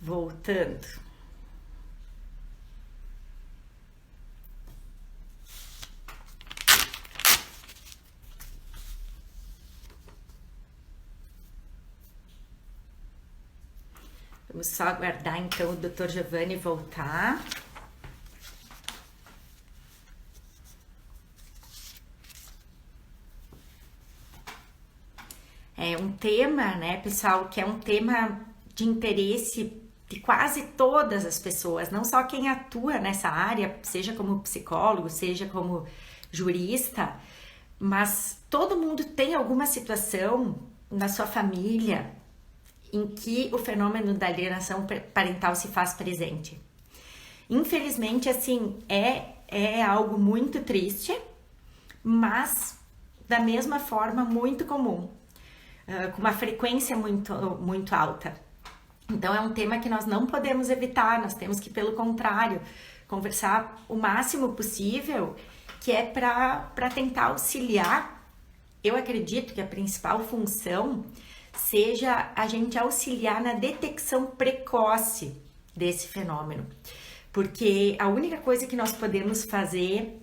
Voltando. Vamos só aguardar então o Dr. Giovanni voltar. É um tema, né, pessoal, que é um tema de interesse de quase todas as pessoas, não só quem atua nessa área, seja como psicólogo, seja como jurista, mas todo mundo tem alguma situação na sua família em que o fenômeno da alienação parental se faz presente. Infelizmente, assim, é algo muito triste, mas da mesma forma muito comum, com uma frequência muito alta. Então é um tema que nós não podemos evitar, nós temos que, pelo contrário, conversar o máximo possível, que é para tentar auxiliar. Eu acredito que a principal função seja a gente auxiliar na detecção precoce desse fenômeno, porque a única coisa que nós podemos fazer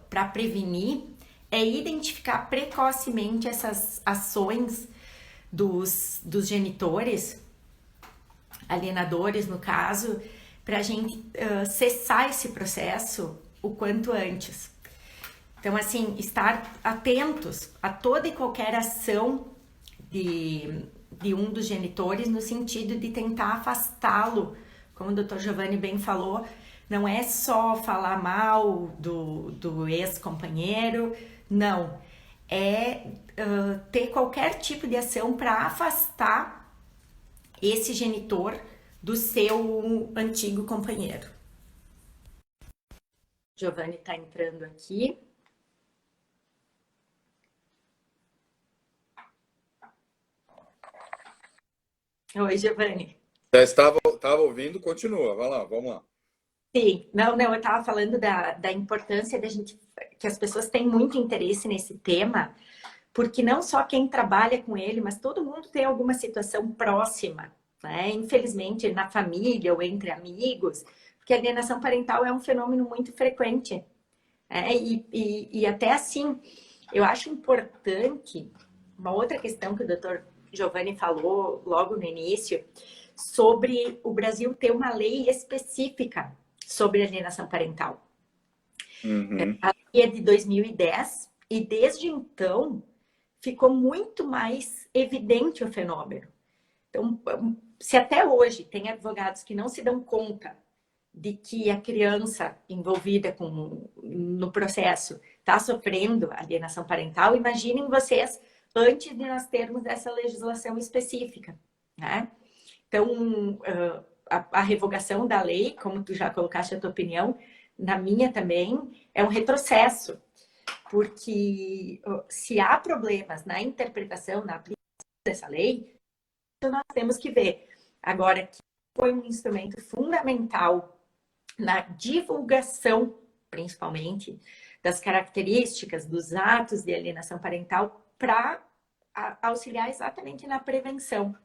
para prevenir é identificar precocemente essas ações dos genitores, alienadores no caso, para a gente cessar esse processo o quanto antes. Então, assim, estar atentos a toda e qualquer ação de um dos genitores no sentido de tentar afastá-lo, como o Dr. Giovanni bem falou, não é só falar mal do ex-companheiro, não. É ter qualquer tipo de ação para afastar esse genitor do seu antigo companheiro. Giovanni está entrando aqui. Oi, Giovanni. Já estava ouvindo, continua, vai lá, vamos lá. Sim, não, eu estava falando da importância da gente, que as pessoas têm muito interesse nesse tema, porque não só quem trabalha com ele, mas todo mundo tem alguma situação próxima, né? Infelizmente, na família ou entre amigos, porque a alienação parental é um fenômeno muito frequente, né? E até assim, eu acho importante uma outra questão que o Dr. Giovanni falou logo no início, sobre o Brasil ter uma lei específica sobre alienação parental. Uhum. A lei é de 2010 e desde então ficou muito mais evidente o fenômeno. Então, se até hoje tem advogados que não se dão conta de que a criança envolvida no processo está sofrendo alienação parental, imaginem vocês antes de nós termos essa legislação específica, né? Então, a revogação da lei, como tu já colocaste a tua opinião, na minha também, é um retrocesso, porque se há problemas na interpretação, na aplicação dessa lei, nós temos que ver. Agora, que foi um instrumento fundamental na divulgação, principalmente, das características dos atos de alienação parental para auxiliar exatamente na prevenção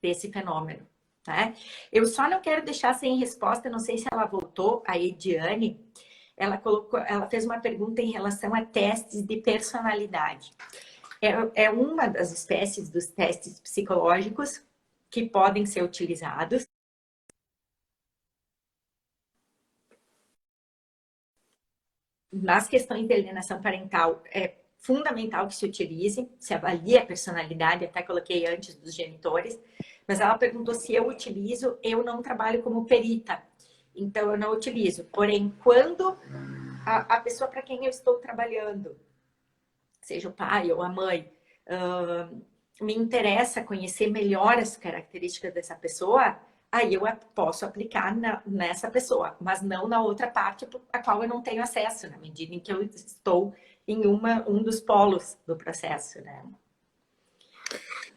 desse fenômeno, né? Eu só não quero deixar sem resposta, não sei se ela voltou, a Ediane, ela fez uma pergunta em relação a testes de personalidade. É uma das espécies dos testes psicológicos que podem ser utilizados. Nas questões de alienação parental, é fundamental que se utilize, se avalie a personalidade, até coloquei antes dos genitores, mas ela perguntou se eu utilizo, eu não trabalho como perita, então eu não utilizo. Porém, quando a pessoa para quem eu estou trabalhando, seja o pai ou a mãe, me interessa conhecer melhor as características dessa pessoa, aí eu posso aplicar nessa pessoa, mas não na outra parte a qual eu não tenho acesso, na medida em que eu estou em um dos polos do processo, né?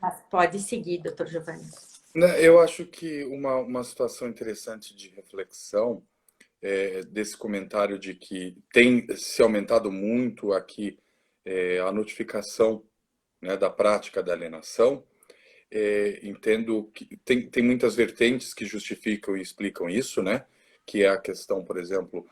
Mas pode seguir, doutor Giovanni. Eu acho que uma situação interessante de reflexão desse comentário de que tem se aumentado muito aqui a notificação, né, da prática da alienação, entendo que tem muitas vertentes que justificam e explicam isso, né? Que é a questão, por exemplo,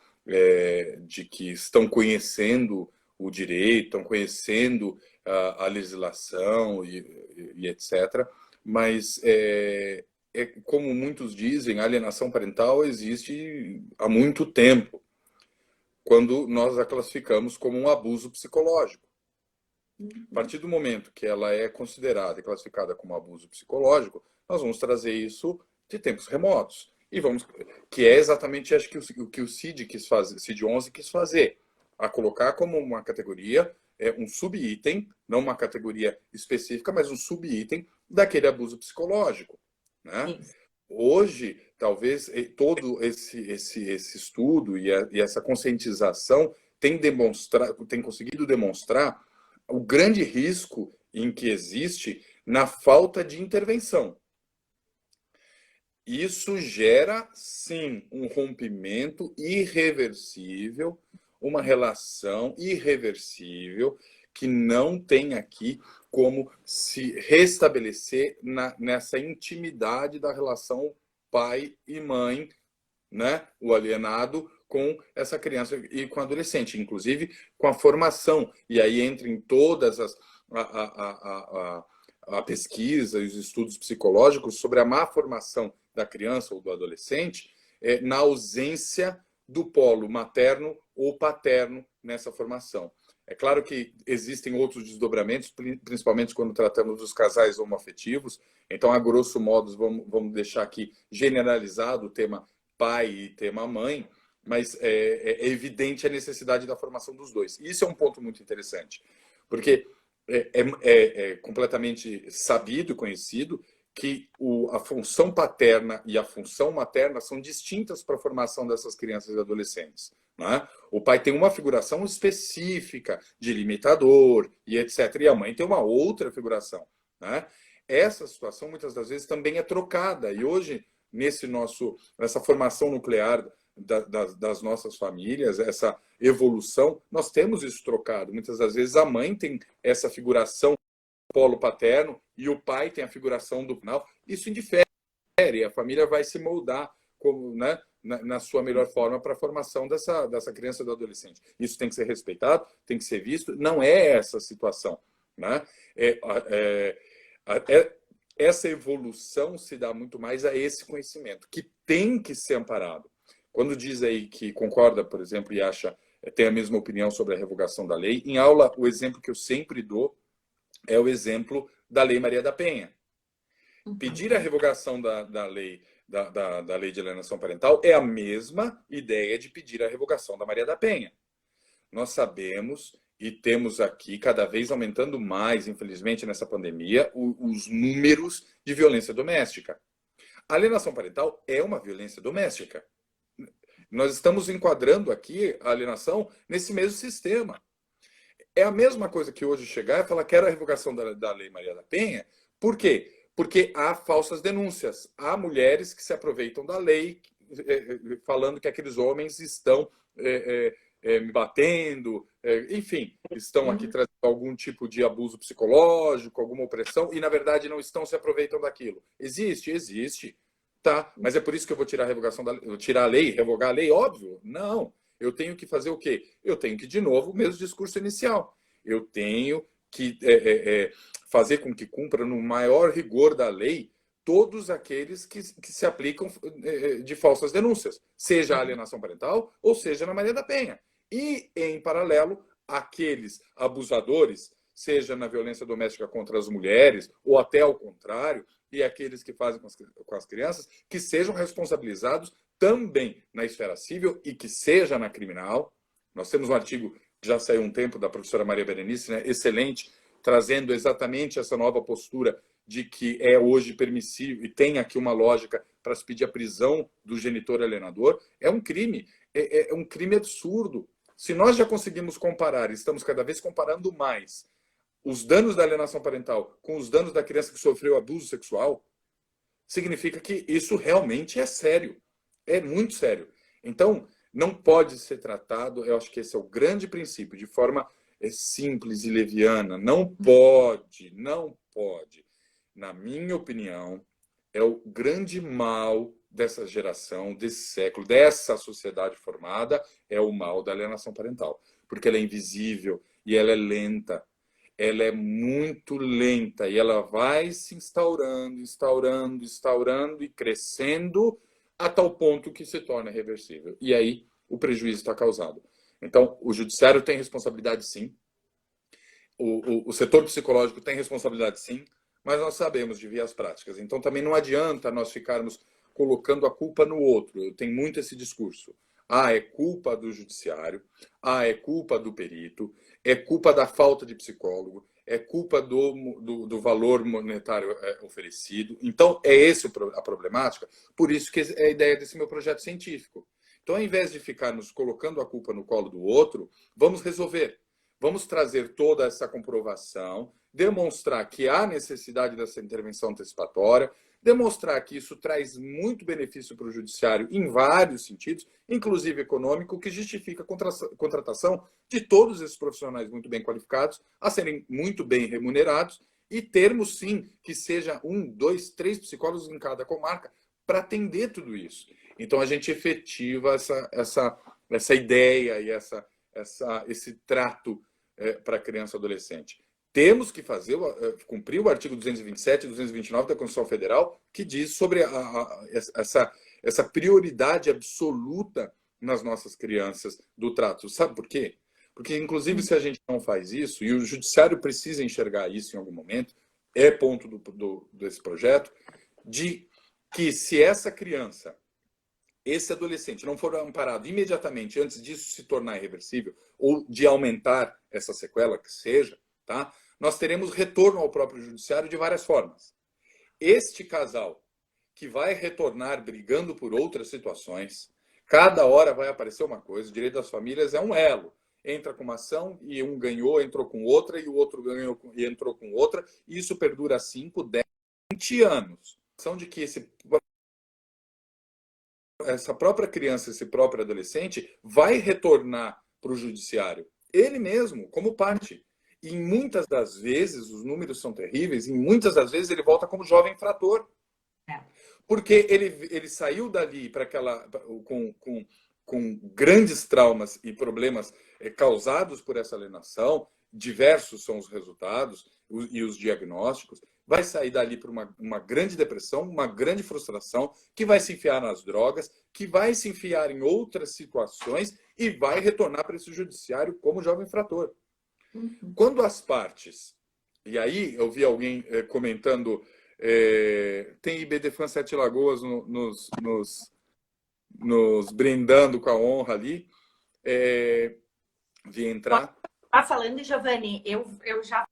de que estão conhecendo o direito, estão conhecendo a legislação e etc. Mas, como muitos dizem, a alienação parental existe há muito tempo, quando nós a classificamos como um abuso psicológico. A partir do momento que ela é considerada e classificada como abuso psicológico, nós vamos trazer isso de tempos remotos. E vamos, que é exatamente, acho que o que o CID quis fazer, CID 11 quis fazer, a colocar como uma categoria, um subitem, não uma categoria específica, mas um subitem daquele abuso psicológico, né? Hoje, talvez todo esse estudo e essa conscientização tem conseguido demonstrar o grande risco em que existe na falta de intervenção. Isso gera, sim, um rompimento irreversível, uma relação irreversível que não tem aqui como se restabelecer nessa intimidade da relação pai e mãe, né? O alienado com essa criança e com o adolescente, inclusive com a formação. E aí entra em todas a pesquisa e os estudos psicológicos sobre a má formação da criança ou do adolescente, na ausência do polo materno ou paterno nessa formação. É claro que existem outros desdobramentos, principalmente quando tratamos dos casais homoafetivos. Então, a grosso modo, vamos deixar aqui generalizado o tema pai e tema mãe, mas é evidente a necessidade da formação dos dois. Isso é um ponto muito interessante, porque é completamente sabido e conhecido que a função paterna e a função materna são distintas para a formação dessas crianças e adolescentes. Né? O pai tem uma figuração específica de limitador e etc. E a mãe tem uma outra figuração. Né? Essa situação, muitas das vezes, também é trocada. E hoje, nessa formação nuclear das nossas famílias, essa evolução, nós temos isso trocado. Muitas das vezes a mãe tem essa figuração polo paterno e o pai tem a figuração do final. Isso indifere, a família vai se moldar como, né, na sua melhor forma para a formação dessa criança e do adolescente. Isso tem que ser respeitado, tem que ser visto. Não é essa situação. Né? Essa evolução se dá muito mais a esse conhecimento, que tem que ser amparado. Quando diz aí que concorda, por exemplo, e tem a mesma opinião sobre a revogação da lei, em aula, o exemplo que eu sempre dou é o exemplo da Lei Maria da Penha. Pedir a revogação da lei de alienação parental é a mesma ideia de pedir a revogação da Maria da Penha. Nós sabemos e temos aqui, cada vez aumentando mais, infelizmente, nessa pandemia, os números de violência doméstica. A alienação parental é uma violência doméstica. Nós estamos enquadrando aqui a alienação nesse mesmo sistema. É a mesma coisa que hoje chegar e falar que quero a revogação da Lei Maria da Penha. Por quê? Porque há falsas denúncias. Há mulheres que se aproveitam da lei, falando que aqueles homens estão me batendo, enfim, estão aqui trazendo algum tipo de abuso psicológico, alguma opressão, e na verdade não estão, se aproveitam daquilo. Existe. Tá, mas é por isso que eu vou tirar tirar a lei, revogar a lei? Óbvio, não. Eu tenho que fazer o quê? Eu tenho que, de novo, o mesmo discurso inicial. Eu tenho que fazer com que cumpra no maior rigor da lei todos aqueles que se aplicam de falsas denúncias, seja a alienação parental ou seja na Maria da Penha. E, em paralelo, aqueles abusadores, seja na violência doméstica contra as mulheres ou até ao contrário, e aqueles que fazem com as crianças, que sejam responsabilizados também na esfera civil e que seja na criminal. Nós temos um artigo que já saiu um tempo da professora Maria Berenice, né, excelente, trazendo exatamente essa nova postura de que é hoje permissível e tem aqui uma lógica para se pedir a prisão do genitor alienador. É um crime, é um crime absurdo. Se nós já conseguimos comparar, estamos cada vez comparando mais os danos da alienação parental com os danos da criança que sofreu abuso sexual, significa que isso realmente é sério. É muito sério. Então, não pode ser tratado, eu acho que esse é o grande princípio, de forma simples e leviana. Não pode. na minha opinião, é o grande mal dessa geração, desse século, dessa sociedade formada, é o mal da alienação parental. Porque ela é invisível e ela é lenta. Ela é muito lenta e ela vai se instaurando, instaurando, instaurando e crescendo a tal ponto que se torna reversível. E aí o prejuízo está causado. Então, o judiciário tem responsabilidade, sim. O setor psicológico tem responsabilidade, sim, mas nós sabemos de vias práticas. Então, também não adianta nós ficarmos colocando a culpa no outro. Eu tenho muito esse discurso. Ah, é culpa do judiciário. Ah, é culpa do perito. É culpa da falta de psicólogo. É culpa do valor monetário oferecido. Então, é essa a problemática. Por isso que é a ideia desse meu projeto científico. Então, ao invés de ficarmos colocando a culpa no colo do outro, vamos resolver. Vamos trazer toda essa comprovação, demonstrar que há necessidade dessa intervenção antecipatória, demonstrar que isso traz muito benefício para o judiciário em vários sentidos, inclusive econômico, que justifica a contratação de todos esses profissionais muito bem qualificados, a serem muito bem remunerados e termos, sim, que seja 1, 2, 3 psicólogos em cada comarca para atender tudo isso. Então, a gente efetiva essa ideia e esse trato para criança e adolescente. Temos que cumprir o artigo 227 e 229 da Constituição Federal, que diz sobre essa prioridade absoluta nas nossas crianças do trato. Sabe por quê? Porque, inclusive, se a gente não faz isso, e o judiciário precisa enxergar isso em algum momento, é ponto desse projeto, de que se essa criança, esse adolescente não for amparado imediatamente antes disso se tornar irreversível ou de aumentar essa sequela que seja, tá? Nós teremos retorno ao próprio judiciário de várias formas. Este casal que vai retornar brigando por outras situações, cada hora vai aparecer uma coisa, o direito das famílias é um elo. Entra com uma ação e um ganhou, entrou com outra, e o outro ganhou e entrou com outra, e isso perdura 5, 10, 20 anos. A ação de que essa própria criança, esse próprio adolescente, vai retornar para o judiciário. Ele mesmo, como parte. E muitas das vezes, os números são terríveis, e muitas das vezes ele volta como jovem infrator. Porque ele saiu dali para com grandes traumas e problemas causados por essa alienação, diversos são os resultados e os diagnósticos, vai sair dali para uma grande depressão, uma grande frustração, que vai se enfiar nas drogas, que vai se enfiar em outras situações e vai retornar para esse judiciário como jovem infrator. Uhum. Quando as partes... E aí eu vi alguém comentando... tem IBDFAN Sete Lagoas nos brindando com a honra ali. De entrar. Falando, Giovanni, eu já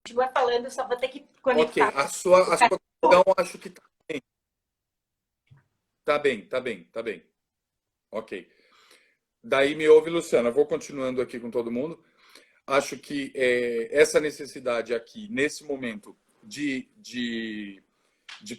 continua falando, só vou ter que conectar. Ok, a sua questão acho que tá bem. Ok. Daí me ouve, Luciana. Vou continuando aqui com todo mundo. Acho que essa necessidade aqui, nesse momento, de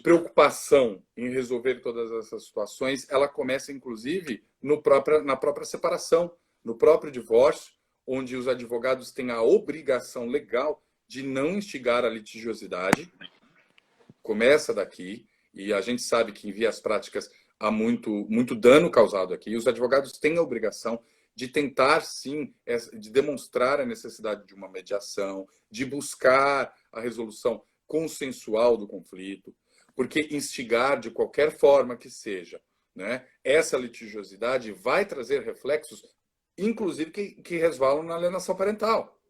preocupação em resolver todas essas situações, ela começa, inclusive, na própria separação, no próprio divórcio, onde os advogados têm a obrigação legal de não instigar a litigiosidade. Começa daqui, e a gente sabe que em vias práticas há muito dano causado aqui. Os advogados têm a obrigação de tentar, sim, de demonstrar a necessidade de uma mediação, de buscar a resolução consensual do conflito, porque instigar de qualquer forma que seja, né, essa litigiosidade vai trazer reflexos, inclusive que resvalam na alienação parental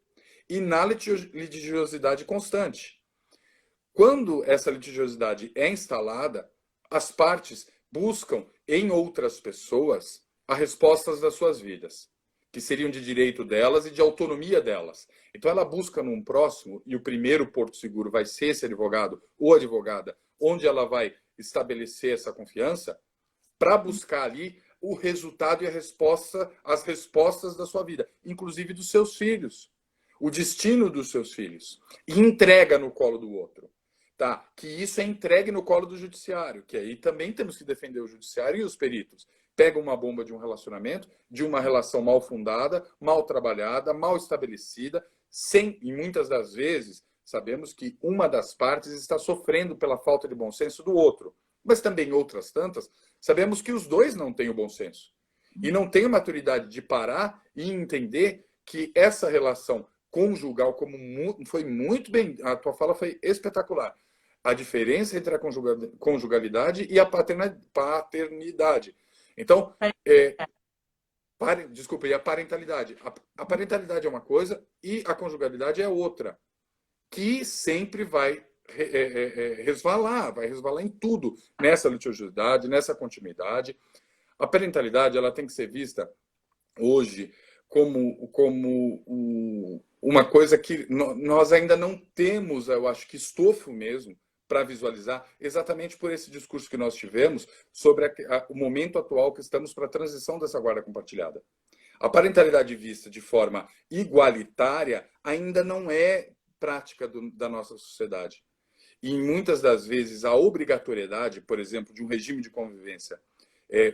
e na litigiosidade constante. Quando essa litigiosidade é instalada, as partes buscam em outras pessoas as respostas das suas vidas, que seriam de direito delas e de autonomia delas. Então ela busca num próximo, e o primeiro porto seguro vai ser esse advogado ou advogada, onde ela vai estabelecer essa confiança, para buscar ali o resultado e as respostas da sua vida, inclusive dos seus filhos, o destino dos seus filhos, e entrega no colo do outro. Tá? Que isso é entregue no colo do judiciário, que aí também temos que defender o judiciário e os peritos. Pega uma bomba de um relacionamento, de uma relação mal fundada, mal trabalhada, mal estabelecida, e muitas das vezes sabemos que uma das partes está sofrendo pela falta de bom senso do outro. Mas também outras tantas, sabemos que os dois não têm o bom senso. E não têm a maturidade de parar e entender que essa relação conjugal, como foi muito bem, a tua fala foi espetacular. A diferença entre a conjugalidade e a paternidade. Então, desculpa, e a parentalidade. A parentalidade é uma coisa e a conjugalidade é outra, que sempre vai vai resvalar em tudo, nessa litigiosidade, nessa continuidade. A parentalidade ela tem que ser vista hoje como uma coisa que nós ainda não temos, eu acho que estofo mesmo, para visualizar, exatamente por esse discurso que nós tivemos sobre o momento atual que estamos para a transição dessa guarda compartilhada. A parentalidade vista de forma igualitária ainda não é prática da nossa sociedade. E muitas das vezes a obrigatoriedade, por exemplo, de um regime de convivência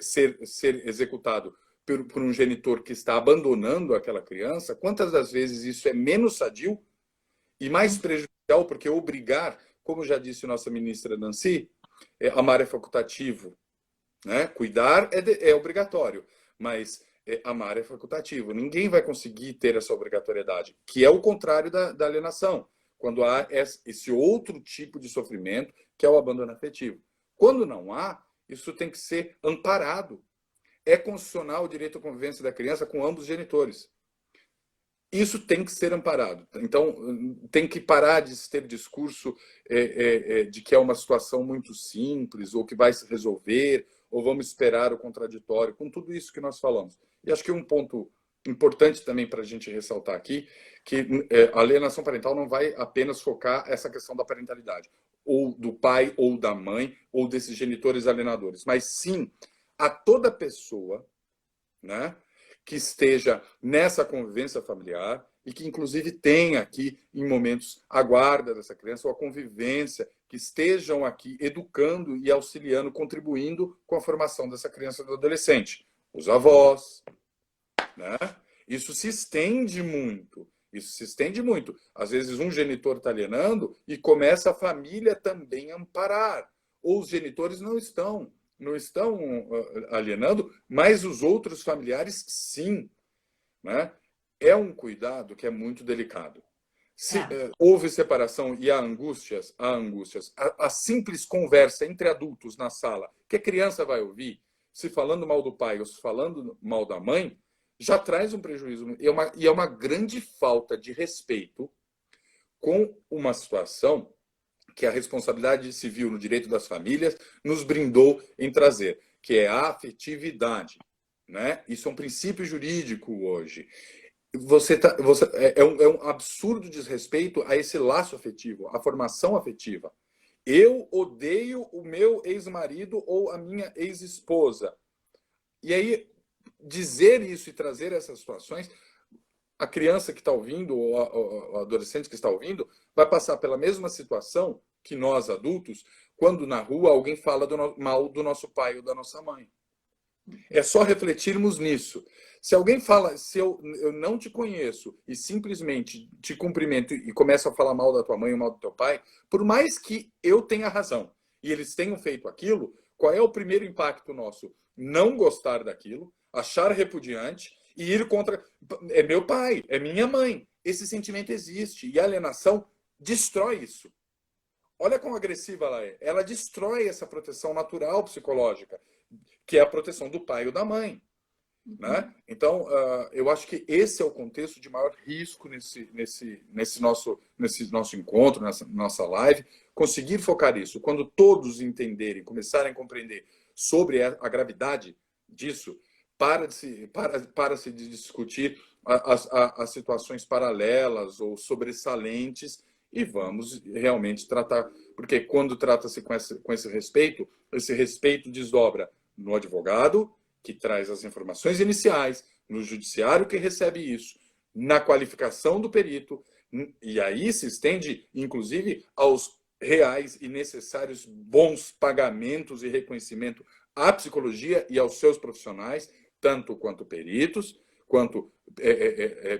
ser executado por um genitor que está abandonando aquela criança, quantas das vezes isso é menos sadio e mais prejudicial, porque obrigar, como já disse nossa ministra Nancy, amar é facultativo, né? Cuidar é obrigatório, mas amar é facultativo. Ninguém vai conseguir ter essa obrigatoriedade, que é o contrário da alienação, quando há esse outro tipo de sofrimento, que é o abandono afetivo. Quando não há, isso tem que ser amparado. É constitucional o direito à convivência da criança com ambos os genitores. Isso tem que ser amparado. Então, tem que parar de ter discurso de que é uma situação muito simples, ou que vai se resolver, ou vamos esperar o contraditório, com tudo isso que nós falamos. E acho que um ponto importante também para a gente ressaltar aqui, que a alienação parental não vai apenas focar essa questão da parentalidade, ou do pai, ou da mãe, ou desses genitores alienadores, mas sim a toda pessoa, né, que esteja nessa convivência familiar e que, inclusive, tenha aqui, em momentos, a guarda dessa criança ou a convivência, que estejam aqui educando e auxiliando, contribuindo com a formação dessa criança e do adolescente. Os avós, né? Isso se estende muito. Isso se estende muito. Às vezes, um genitor está alienando e começa a família também a amparar. Ou os genitores não estão alienando, mas os outros familiares sim, né? É um cuidado que é muito delicado. Se houve separação e há angústias, a simples conversa entre adultos na sala, que a criança vai ouvir, se falando mal do pai ou se falando mal da mãe, já traz um prejuízo. E é uma grande falta de respeito com uma situação que a responsabilidade civil no direito das famílias nos brindou em trazer, que é a afetividade, né? Isso é um princípio jurídico hoje. É um absurdo desrespeito a esse laço afetivo, a formação afetiva. Eu odeio o meu ex-marido ou a minha ex-esposa. E aí, dizer isso e trazer essas situações, a criança que está ouvindo, ou o adolescente que está ouvindo, vai passar pela mesma situação que nós, adultos, quando na rua alguém fala mal do nosso pai ou da nossa mãe. É só refletirmos nisso. Se alguém fala, se eu não te conheço e simplesmente te cumprimento e começo a falar mal da tua mãe ou mal do teu pai, por mais que eu tenha razão e eles tenham feito aquilo, qual é o primeiro impacto nosso? Não gostar daquilo, achar repudiante e ir contra. É meu pai, é minha mãe. Esse sentimento existe e a alienação destrói isso. Olha quão agressiva ela é. Ela destrói essa proteção natural psicológica, que é a proteção do pai ou da mãe. Né? Então, eu acho que esse é o contexto de maior risco nesse nosso encontro, nessa nossa live, conseguir focar isso. Quando todos entenderem, começarem a compreender sobre a gravidade disso, para se discutir as situações paralelas ou sobressalentes e vamos realmente tratar, porque quando trata-se com esse respeito desdobra no advogado, que traz as informações iniciais, no judiciário que recebe isso, na qualificação do perito, e aí se estende, inclusive, aos reais e necessários bons pagamentos e reconhecimento à psicologia e aos seus profissionais, tanto quanto peritos, quanto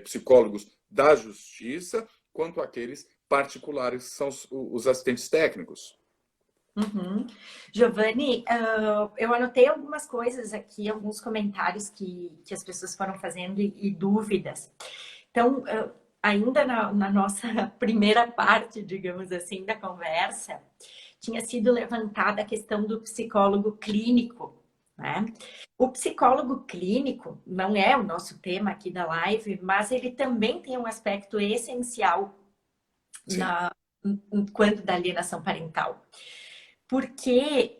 psicólogos da justiça, quanto aqueles particulares, que são os assistentes técnicos. Uhum. Giovanni, eu anotei algumas coisas aqui, alguns comentários que as pessoas foram fazendo e dúvidas. Então, ainda na nossa primeira parte, digamos assim, da conversa, tinha sido levantada a questão do psicólogo clínico, né? O psicólogo clínico não é o nosso tema aqui da live, mas ele também tem um aspecto essencial quando da alienação parental. Porque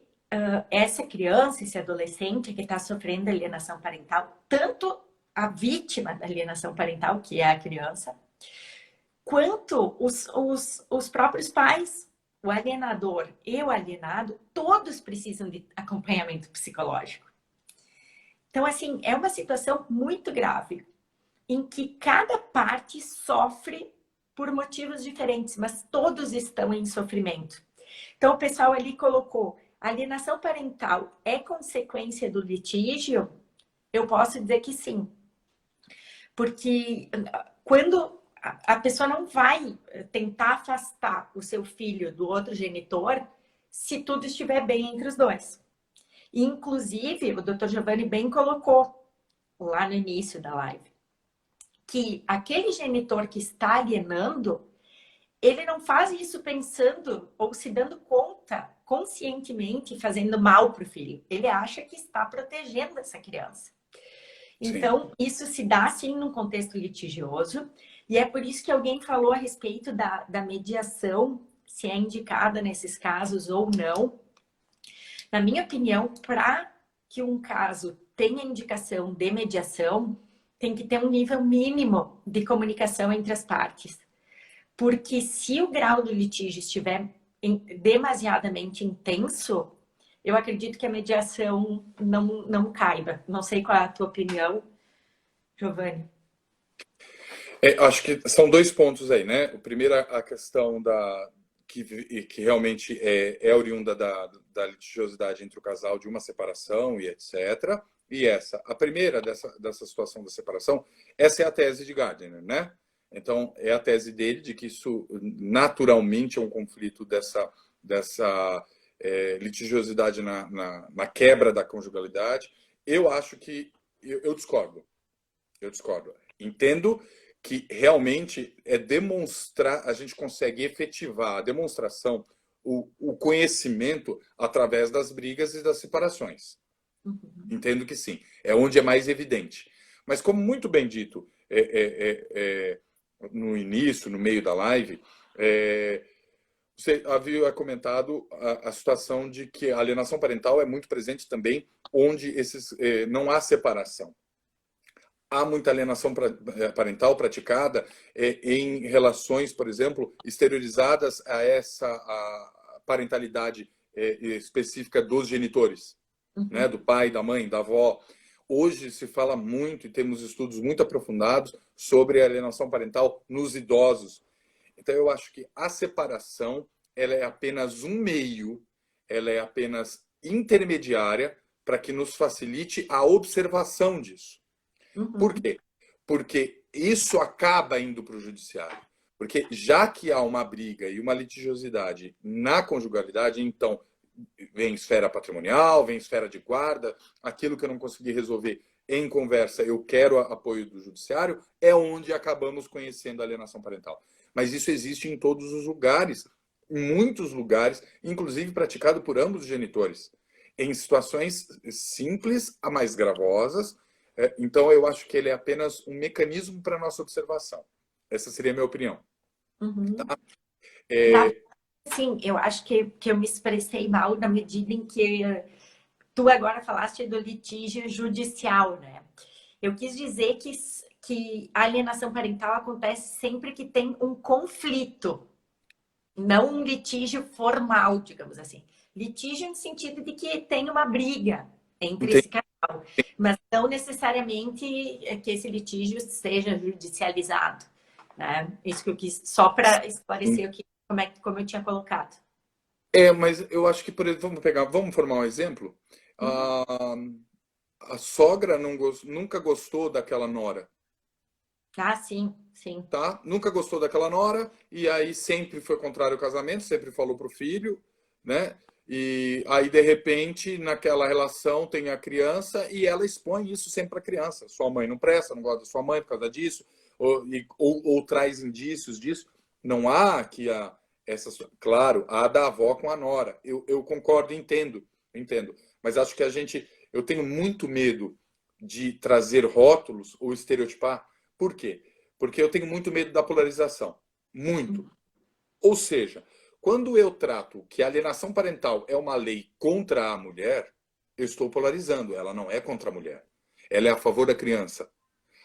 essa criança, esse adolescente que está sofrendo alienação parental, tanto a vítima da alienação parental, que é a criança, quanto os próprios pais, o alienador e o alienado, todos precisam de acompanhamento psicológico. Então, assim, é uma situação muito grave, em que cada parte sofre por motivos diferentes, mas todos estão em sofrimento. Então, o pessoal ali colocou: a alienação parental é consequência do litígio? Eu posso dizer que sim. Porque quando a pessoa não vai tentar afastar o seu filho do outro genitor se tudo estiver bem entre os dois. E, inclusive, o Dr. Giovanni bem colocou lá no início da live que aquele genitor que está alienando, ele não faz isso pensando ou se dando conta conscientemente, fazendo mal para o filho. Ele acha que está protegendo essa criança. Então, sim, isso se dá, sim, num contexto litigioso. E é por isso que alguém falou a respeito da mediação, se é indicada nesses casos ou não. Na minha opinião, para que um caso tenha indicação de mediação, tem que ter um nível mínimo de comunicação entre as partes. Porque se o grau do litígio estiver demasiadamente intenso, eu acredito que a mediação não caiba. Não sei qual é a tua opinião, Giovanni. Acho que são dois pontos aí, né? O primeiro, a questão que realmente é oriunda da litigiosidade entre o casal, de uma separação e etc. E a primeira dessa situação da separação, essa é a tese de Gardner, né? Então, é a tese dele de que isso naturalmente é um conflito dessa litigiosidade na quebra da conjugalidade. Eu acho que eu discordo. Eu discordo. Entendo que realmente a gente consegue efetivar a demonstração, o conhecimento através das brigas e das separações. Uhum. Entendo que sim. É onde é mais evidente. Mas, como muito bem dito no início, no meio da live, você havia comentado a situação de que a alienação parental é muito presente também onde não há separação. Há muita alienação parental praticada em relações, por exemplo, exteriorizadas a parentalidade específica dos genitores, uhum, né? Do pai, da mãe, da avó. Hoje se fala muito, e temos estudos muito aprofundados sobre a alienação parental nos idosos. Então, eu acho que a separação ela é apenas um meio, ela é apenas intermediária para que nos facilite a observação disso. Uhum. Por quê? Porque isso acaba indo para o judiciário. Porque já que há uma briga e uma litigiosidade na conjugalidade, então vem esfera patrimonial, vem esfera de guarda, aquilo que eu não consegui resolver em conversa, eu quero apoio do judiciário, é onde acabamos conhecendo a alienação parental. Mas isso existe em todos os lugares, em muitos lugares, inclusive praticado por ambos os genitores, em situações simples a mais gravosas. Então, eu acho que ele é apenas um mecanismo para a nossa observação. Essa seria a minha opinião. Uhum. Tá? Sim, eu acho que eu me expressei mal na medida em que tu agora falaste do litígio judicial, né? Eu quis dizer que a alienação parental acontece sempre que tem um conflito, não um litígio formal, digamos assim. Litígio no sentido de que tem uma briga entre esse casal, mas não necessariamente que esse litígio seja judicializado, né? Isso que eu quis, só para esclarecer como eu tinha colocado. Mas eu acho que, por exemplo, vamos formar um exemplo. Uhum. A sogra nunca gostou daquela nora. Ah, sim, sim. Tá? Nunca gostou daquela nora, e aí sempre foi contrário ao casamento, sempre falou pro filho, né? E aí, de repente, naquela relação tem a criança e ela expõe isso sempre para a criança. Sua mãe não presta, não gosta da sua mãe por causa disso, ou traz indícios disso. Não há aqui claro, há da avó com a nora. Eu concordo, entendo. Mas acho que eu tenho muito medo de trazer rótulos ou estereotipar. Por quê? Porque eu tenho muito medo da polarização. Muito. Ou seja, quando eu trato que a alienação parental é uma lei contra a mulher, eu estou polarizando. Ela não é contra a mulher. Ela é a favor da criança.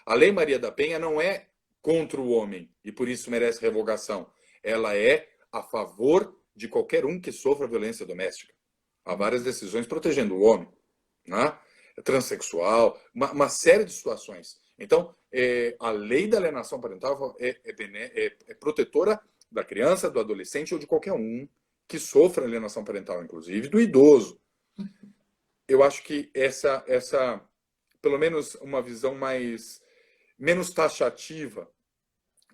A Lei Maria da Penha não é contra o homem e por isso merece revogação. Ela é a favor de qualquer um que sofra violência doméstica. Há várias decisões protegendo o homem, né? Transsexual, uma série de situações. Então, a lei da alienação parental é protetora da criança, do adolescente ou de qualquer um que sofra alienação parental, inclusive do idoso. Eu acho que pelo menos uma visão menos taxativa,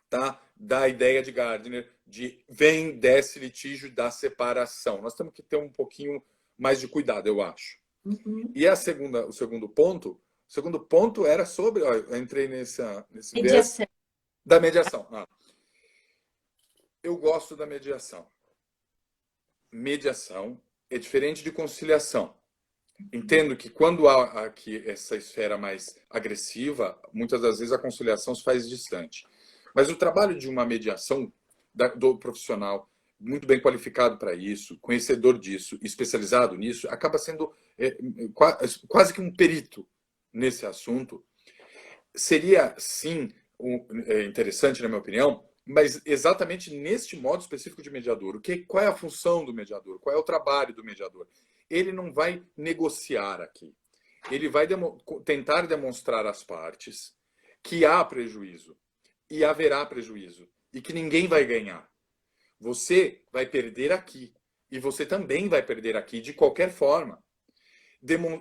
tá? Da ideia de Gardner de vem desse litígio da separação. Nós temos que ter um pouquinho mais de cuidado, eu acho. E o segundo ponto era sobre, ó, eu entrei nesse viés da mediação. Eu gosto da mediação. Mediação é diferente de conciliação. Entendo que quando há aqui essa esfera mais agressiva, muitas das vezes a conciliação se faz distante. Mas o trabalho de uma mediação do profissional muito bem qualificado para isso, conhecedor disso, especializado nisso, acaba sendo quase que um perito nesse assunto. Seria, sim, interessante, na minha opinião, mas exatamente neste modo específico de mediador. Qual é a função do mediador? Qual é o trabalho do mediador? Ele não vai negociar aqui. Ele vai tentar demonstrar às partes que há prejuízo e haverá prejuízo e que ninguém vai ganhar. Você vai perder aqui e você também vai perder aqui de qualquer forma.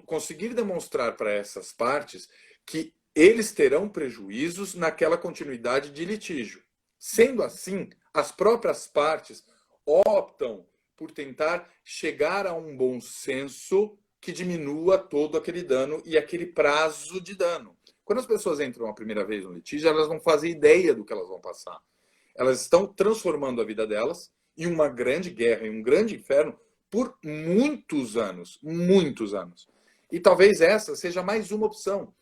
Conseguir demonstrar para essas partes que eles terão prejuízos naquela continuidade de litígio. Sendo assim, as próprias partes optam por tentar chegar a um bom senso que diminua todo aquele dano e aquele prazo de dano. Quando as pessoas entram a primeira vez no litígio, elas não fazem ideia do que elas vão passar. Elas estão transformando a vida delas em uma grande guerra, em um grande inferno, por muitos anos. Muitos anos. E talvez essa seja mais uma opção.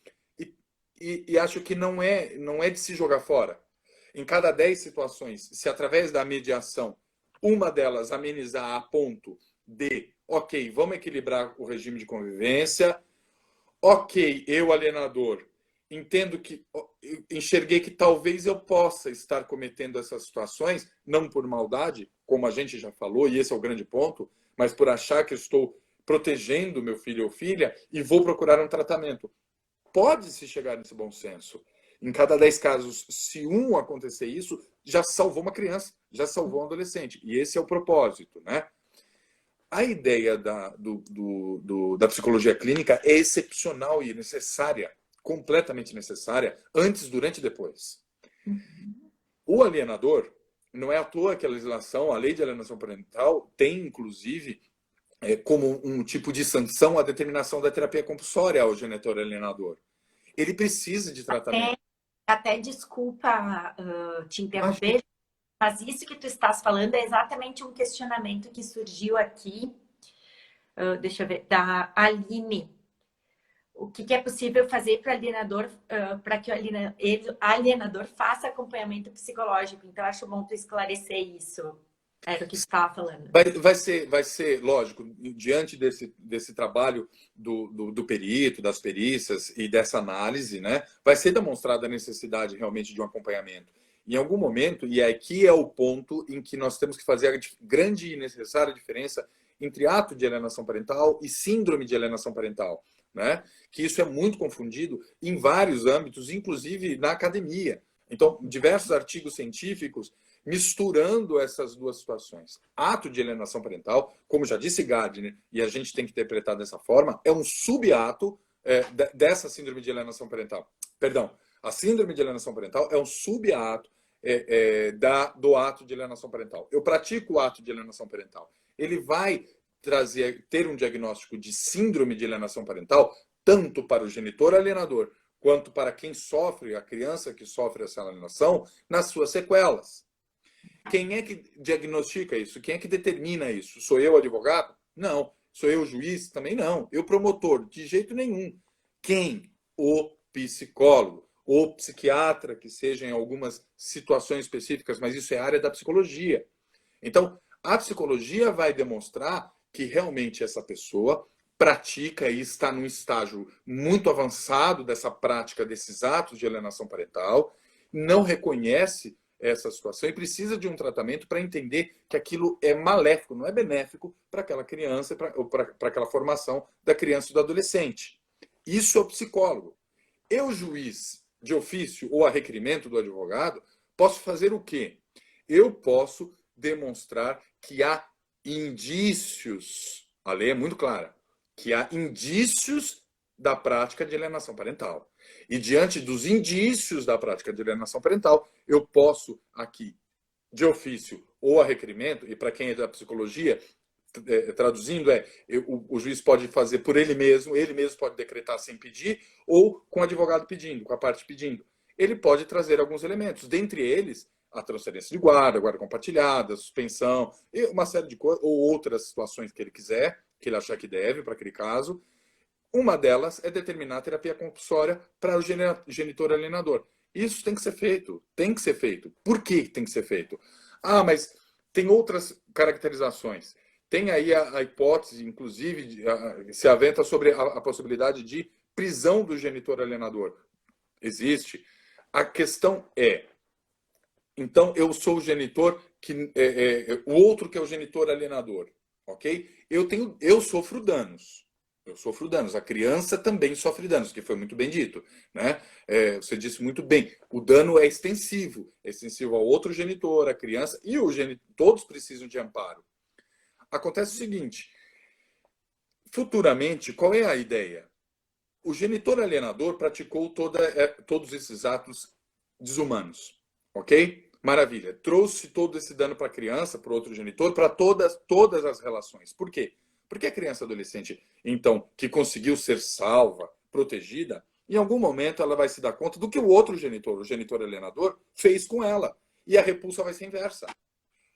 E acho que não é de se jogar fora. Em cada 10 situações, se através da mediação, uma delas amenizar a ponto de, ok, vamos equilibrar o regime de convivência, ok, eu, alienador, enxerguei que talvez eu possa estar cometendo essas situações, não por maldade, como a gente já falou, e esse é o grande ponto, mas por achar que estou protegendo meu filho ou filha e vou procurar um tratamento. Pode-se chegar nesse bom senso. Em cada 10 casos, se um acontecer isso, já salvou uma criança, já salvou um adolescente. E esse é o propósito, né? A ideia da psicologia clínica é excepcional e necessária, completamente necessária, antes, durante e depois. O alienador, não é à toa que a legislação, a lei de alienação parental, tem, inclusive, como um tipo de sanção a determinação da terapia compulsória ao genitor alienador. Ele precisa de tratamento. Até desculpa te interromper, mas isso que tu estás falando é exatamente um questionamento que surgiu aqui, deixa eu ver, da Aline. O que é possível fazer para alienador, para que o alienador faça acompanhamento psicológico? Então, acho bom tu esclarecer isso. Era o que tu estava falando. Vai ser, lógico, diante desse trabalho do perito, das perícias e dessa análise, né, vai ser demonstrada a necessidade realmente de um acompanhamento. Em algum momento, e aqui é o ponto em que nós temos que fazer a grande e necessária diferença entre ato de alienação parental e síndrome de alienação parental, né? Que isso é muito confundido em vários âmbitos, inclusive na academia. Então, diversos artigos científicos misturando essas duas situações. Ato de alienação parental, como já disse Gardner, e a gente tem que interpretar dessa forma, é um subato dessa síndrome de alienação parental. Perdão, A síndrome de alienação parental é um subato do ato de alienação parental. Eu pratico o ato de alienação parental. Ele vai ter um diagnóstico de síndrome de alienação parental tanto para o genitor alienador quanto para quem sofre, a criança que sofre essa alienação, nas suas sequelas. Quem é que diagnostica isso? Quem é que determina isso? Sou eu, advogado? Não. Sou eu, juiz? Também não. Eu, promotor? De jeito nenhum. Quem? O psicólogo. O psiquiatra, que seja em algumas situações específicas, mas isso é área da psicologia. Então, a psicologia vai demonstrar que realmente essa pessoa pratica e está num estágio muito avançado dessa prática desses atos de alienação parental, não reconhece essa situação e precisa de um tratamento para entender que aquilo é maléfico, não é benéfico para aquela criança, para aquela formação da criança e do adolescente. Isso é o psicólogo. Eu, juiz de ofício ou a requerimento do advogado, posso fazer o quê? Eu posso demonstrar que há indícios, a lei é muito clara, que há indícios da prática de alienação parental. E diante dos indícios da prática de alienação parental, eu posso aqui, de ofício ou a requerimento, e para quem é da psicologia, traduzindo, o juiz pode fazer por ele mesmo pode decretar sem pedir, ou com o advogado pedindo, com a parte pedindo. Ele pode trazer alguns elementos, dentre eles, a transferência de guarda compartilhada, suspensão, e uma série de coisas, ou outras situações que ele quiser, que ele achar que deve para aquele caso. Uma delas é determinar a terapia compulsória para o genitor alienador. Isso tem que ser feito. Tem que ser feito. Por que tem que ser feito? Ah, mas tem outras caracterizações. Tem aí a hipótese, inclusive, se aventa sobre a possibilidade de prisão do genitor alienador. Existe. A questão é, então eu sou o genitor, o outro que é o genitor alienador, ok? Eu sofro danos. Eu sofro danos. A criança também sofre danos, que foi muito bem dito, né? Você disse muito bem. O dano é extensivo ao outro genitor, à criança e o genitor. Todos precisam de amparo. Acontece o seguinte: futuramente, qual é a ideia? O genitor alienador praticou todos esses atos desumanos, ok? Maravilha. Trouxe todo esse dano para a criança, para o outro genitor, para todas as relações. Por quê? Porque a criança adolescente, então, que conseguiu ser salva, protegida, em algum momento ela vai se dar conta do que o outro genitor, o genitor alienador, fez com ela. E a repulsa vai ser inversa.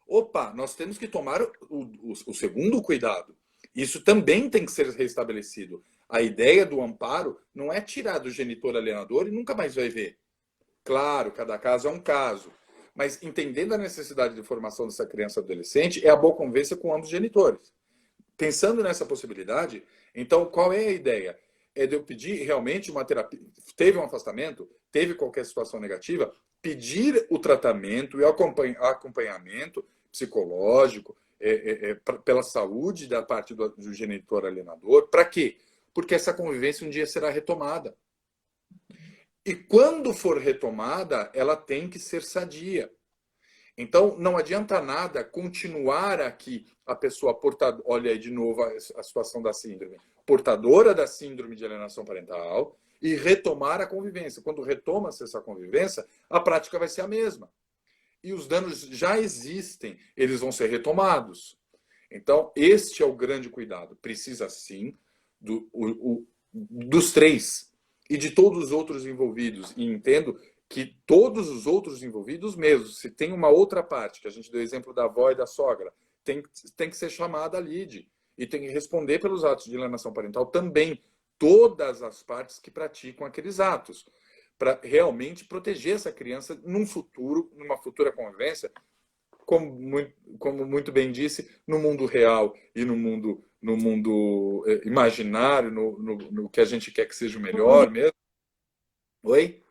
Opa, nós temos que tomar o segundo cuidado. Isso também tem que ser restabelecido. A ideia do amparo não é tirar do genitor alienador e nunca mais vai ver. Claro, cada caso é um caso. Mas entendendo a necessidade de formação dessa criança adolescente, é a boa convivência com ambos os genitores. Pensando nessa possibilidade, então qual é a ideia? É de eu pedir realmente uma terapia. Teve um afastamento, teve qualquer situação negativa, pedir o tratamento e o acompanhamento psicológico pela saúde da parte do genitor alienador. Para quê? Porque essa convivência um dia será retomada. E quando for retomada, ela tem que ser sadia. Então, não adianta nada continuar aqui a pessoa portadora, olha aí de novo a situação da síndrome, portadora da síndrome de alienação parental e retomar a convivência. Quando retoma-se essa convivência, a prática vai ser a mesma. E os danos já existem, eles vão ser retomados. Então, este é o grande cuidado. Precisa, sim, dos três e de todos os outros envolvidos. E entendo que todos os outros envolvidos mesmo, se tem uma outra parte, que a gente deu o exemplo da avó e da sogra, tem que ser chamada a lide e tem que responder pelos atos de alienação parental também, todas as partes que praticam aqueles atos, para realmente proteger essa criança num futuro, numa futura convivência, como muito bem disse, no mundo real e no mundo imaginário, no que a gente quer que seja o melhor mesmo. Oi?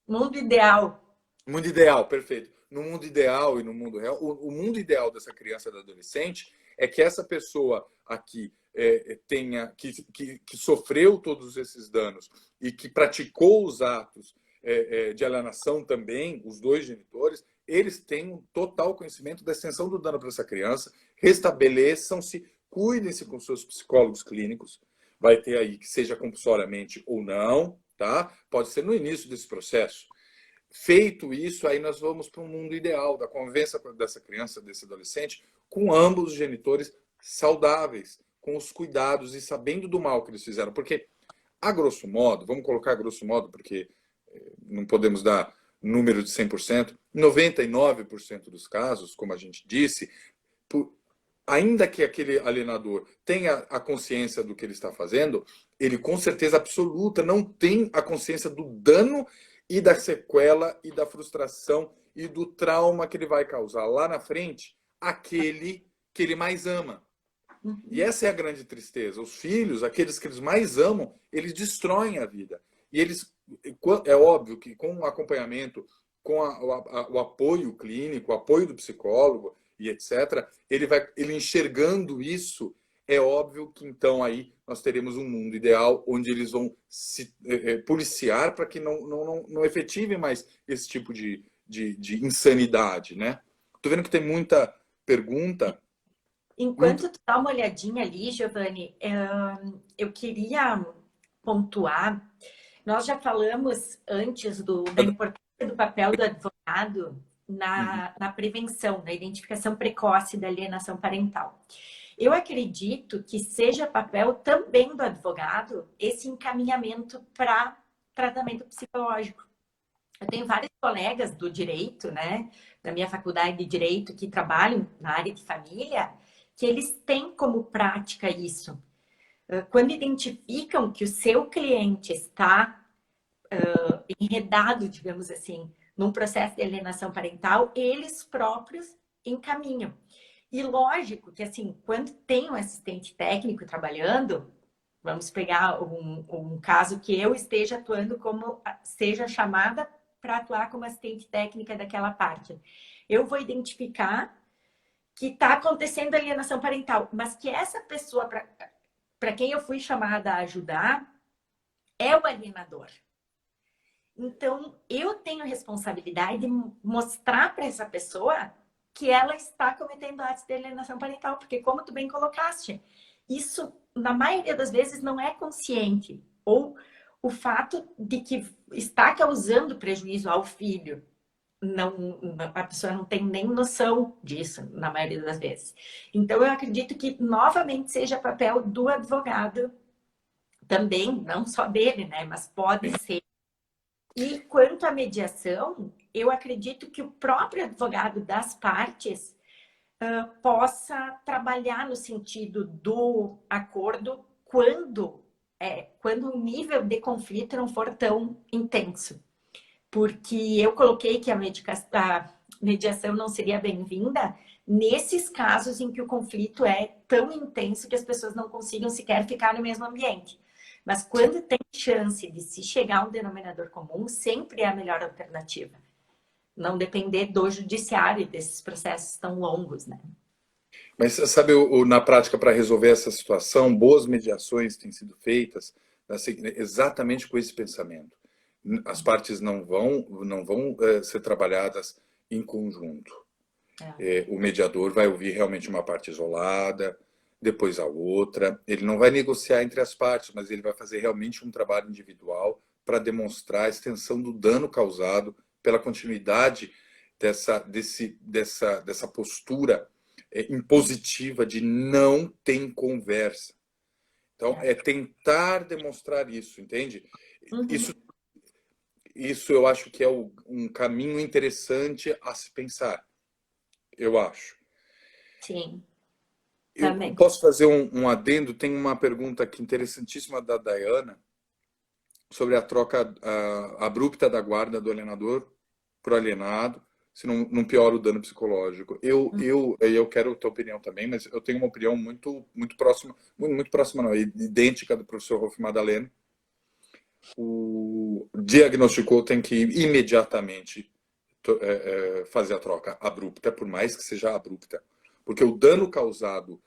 Mundo ideal. Mundo ideal, perfeito. No mundo ideal e no mundo real, o mundo ideal dessa criança e do adolescente é que essa pessoa aqui que sofreu todos esses danos e que praticou os atos de alienação também, os dois genitores, eles têm um total conhecimento da extensão do dano para essa criança, restabeleçam-se, cuidem-se com seus psicólogos clínicos, vai ter aí que seja compulsoriamente ou não, tá? Pode ser no início desse processo. Feito isso, aí nós vamos para um mundo ideal da convivência dessa criança, desse adolescente, com ambos os genitores saudáveis, com os cuidados e sabendo do mal que eles fizeram. Porque, a grosso modo, vamos colocar a grosso modo, porque não podemos dar número de 100%, 99% dos casos, como a gente disse, ainda que aquele alienador tenha a consciência do que ele está fazendo, ele com certeza absoluta não tem a consciência do dano e da sequela e da frustração e do trauma que ele vai causar lá na frente aquele que ele mais ama. E essa é a grande tristeza. Os filhos, aqueles que eles mais amam, eles destroem a vida. E eles, é óbvio que com o acompanhamento, com o apoio clínico, o apoio do psicólogo e etc., ele enxergando isso, é óbvio que então aí nós teremos um mundo ideal onde eles vão se policiar para que não efetivem mais esse tipo de insanidade, né? Tô vendo que tem muita pergunta. Enquanto tu dá uma olhadinha ali, Giovanni, eu queria pontuar. Nós já falamos antes da importância do papel do advogado na prevenção, na identificação precoce da alienação parental. Eu acredito que seja papel também do advogado esse encaminhamento para tratamento psicológico. Eu tenho vários colegas do direito, né, da minha faculdade de direito, que trabalham na área de família, que eles têm como prática isso. Quando identificam que o seu cliente está enredado, digamos assim, num processo de alienação parental, eles próprios encaminham. E lógico que, assim, quando tem um assistente técnico trabalhando, vamos pegar um caso que eu esteja atuando como, seja chamada para atuar como assistente técnica daquela parte. Eu vou identificar que está acontecendo alienação parental, mas que essa pessoa, para quem eu fui chamada a ajudar, é o alienador. Então, eu tenho a responsabilidade de mostrar para essa pessoa que ela está cometendo atos de alienação parental, porque como tu bem colocaste, isso, na maioria das vezes, não é consciente. Ou o fato de que está causando prejuízo ao filho, a pessoa não tem nem noção disso, na maioria das vezes. Então, eu acredito que, novamente, seja papel do advogado também, não só dele, né? Mas pode ser. E quanto à mediação, eu acredito que o próprio advogado das partes possa trabalhar no sentido do acordo quando o nível de conflito não for tão intenso. Porque eu coloquei que a mediação não seria bem-vinda nesses casos em que o conflito é tão intenso que as pessoas não consigam sequer ficar no mesmo ambiente. Mas quando tem chance de se chegar a um denominador comum, sempre é a melhor alternativa. Não depender do judiciário desses processos tão longos, né? Mas sabe, na prática, para resolver essa situação, boas mediações têm sido feitas exatamente com esse pensamento. As partes não vão ser trabalhadas em conjunto. O mediador vai ouvir realmente uma parte isolada, depois a outra. Ele não vai negociar entre as partes, mas ele vai fazer realmente um trabalho individual para demonstrar a extensão do dano causado pela continuidade dessa postura impositiva de não tem conversa. Então, é tentar demonstrar isso, entende? Uhum. Isso eu acho que é um caminho interessante a se pensar. Eu acho. Sim. Eu posso fazer um adendo? Tem uma pergunta aqui interessantíssima da Dayana sobre a troca abrupta da guarda do alienador para o alienado, se não piora o dano psicológico. Eu quero a tua opinião também, mas eu tenho uma opinião muito próxima, muito próxima não, idêntica do professor Rolf Madaleno. O diagnosticou tem que imediatamente fazer a troca abrupta, por mais que seja abrupta. Porque o dano causado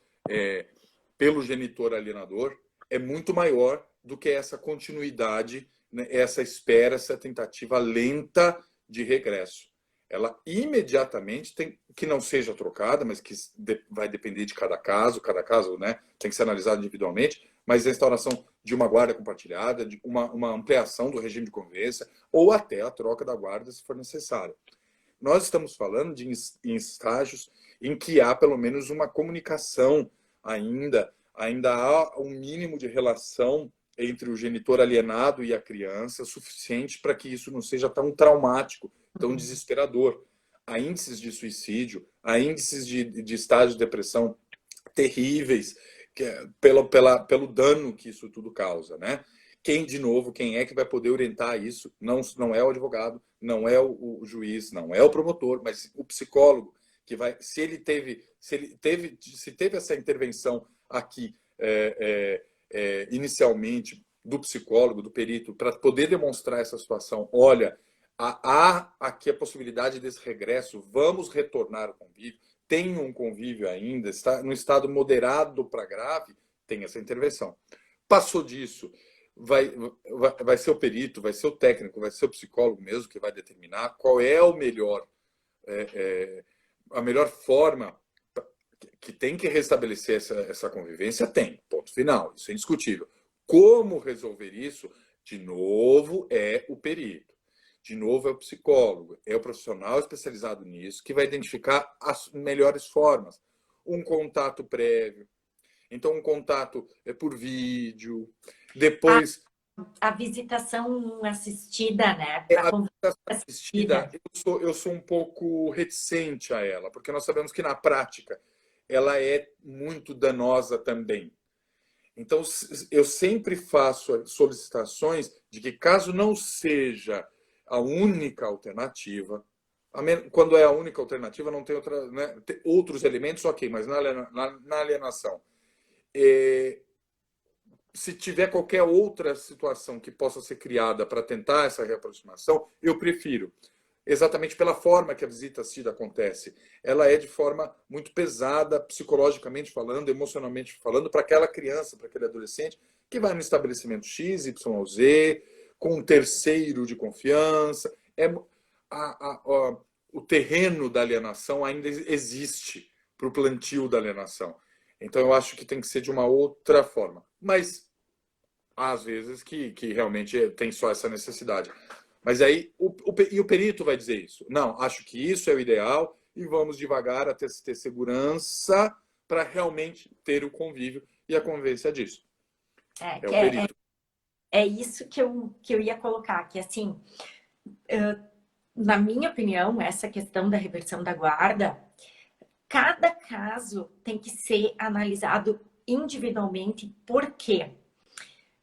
pelo genitor alienador é muito maior do que essa continuidade, né, essa espera, essa tentativa lenta de regresso. Ela imediatamente tem que não seja trocada, mas que vai depender de cada caso, né, tem que ser analisado individualmente, mas a instauração de uma guarda compartilhada, de uma ampliação do regime de convivência, ou até a troca da guarda, se for necessário. Nós estamos falando em estágios em que há pelo menos uma comunicação ainda há um mínimo de relação entre o genitor alienado e a criança, suficiente para que isso não seja tão traumático, tão desesperador. Há índices de suicídio, há índices de estágio de depressão terríveis, pelo dano que isso tudo causa, né? Quem é que vai poder orientar isso? Não é o advogado, não é o juiz, não é o promotor, mas o psicólogo que vai, se teve essa intervenção aqui inicialmente do psicólogo, do perito, para poder demonstrar essa situação. Olha, há aqui a possibilidade desse regresso, vamos retornar ao convívio, tem um convívio ainda, está no estado moderado para grave, tem essa intervenção. Passou disso, vai ser o perito, vai ser o técnico, vai ser o psicólogo mesmo que vai determinar qual é o melhor, a melhor forma que tem que restabelecer essa convivência, tem, ponto final, isso é indiscutível. Como resolver isso? De novo, é o perito. De novo, é o psicólogo, é o profissional especializado nisso que vai identificar as melhores formas. Um contato prévio. Então, um contato por vídeo. Depois... A visitação assistida, né? A visitação assistida, eu sou um pouco reticente a ela, porque nós sabemos que, na prática, ela é muito danosa também. Então, eu sempre faço solicitações de que, caso não seja a única alternativa, quando é a única alternativa, não tem outra, né? Tem outros elementos, ok, mas na alienação, se tiver qualquer outra situação que possa ser criada para tentar essa reaproximação, eu prefiro. Exatamente pela forma que a visita assistida acontece. Ela é de forma muito pesada, psicologicamente falando, emocionalmente falando, para aquela criança, para aquele adolescente, que vai no estabelecimento X, Y, Z, com um terceiro de confiança. O terreno da alienação ainda existe para o plantio da alienação. Então, eu acho que tem que ser de uma outra forma. Mas, às vezes, que realmente tem só essa necessidade. Mas aí, o perito vai dizer isso. Não, acho que isso é o ideal e vamos devagar até ter segurança para realmente ter o convívio e a convivência disso. É o perito. É isso que eu ia colocar, que assim, na minha opinião, essa questão da reversão da guarda, cada caso tem que ser analisado individualmente. Por quê?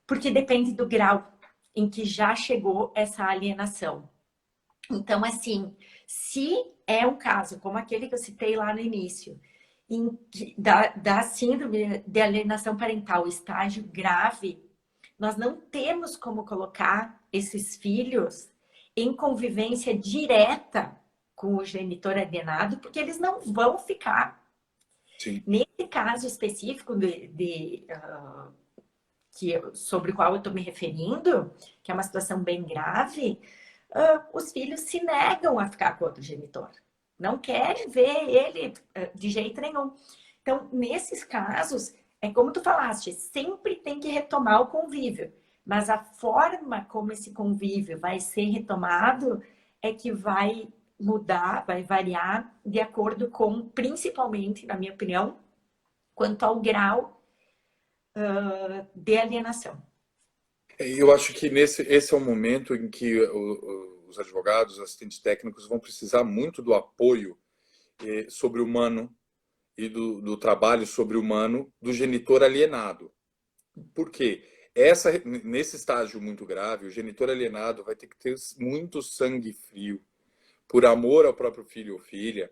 Porque depende do grau em que já chegou essa alienação. Então, assim, se é um caso como aquele que eu citei lá no início, da síndrome de alienação parental, estágio grave, nós não temos como colocar esses filhos em convivência direta com o genitor alienado, porque eles não vão ficar. Sim. Nesse caso específico sobre o qual eu estou me referindo, que é uma situação bem grave, os filhos se negam a ficar com outro genitor. Não querem ver ele de jeito nenhum. Então, nesses casos, é como tu falaste, sempre tem que retomar o convívio. Mas a forma como esse convívio vai ser retomado é que vai mudar, vai variar de acordo com, principalmente, na minha opinião, quanto ao grau de alienação. Eu acho que esse é o momento em que os advogados, os assistentes técnicos vão precisar muito do apoio sobre-humano e do trabalho sobre-humano do genitor alienado. Por quê? Nesse estágio muito grave, o genitor alienado vai ter que ter muito sangue frio, por amor ao próprio filho ou filha,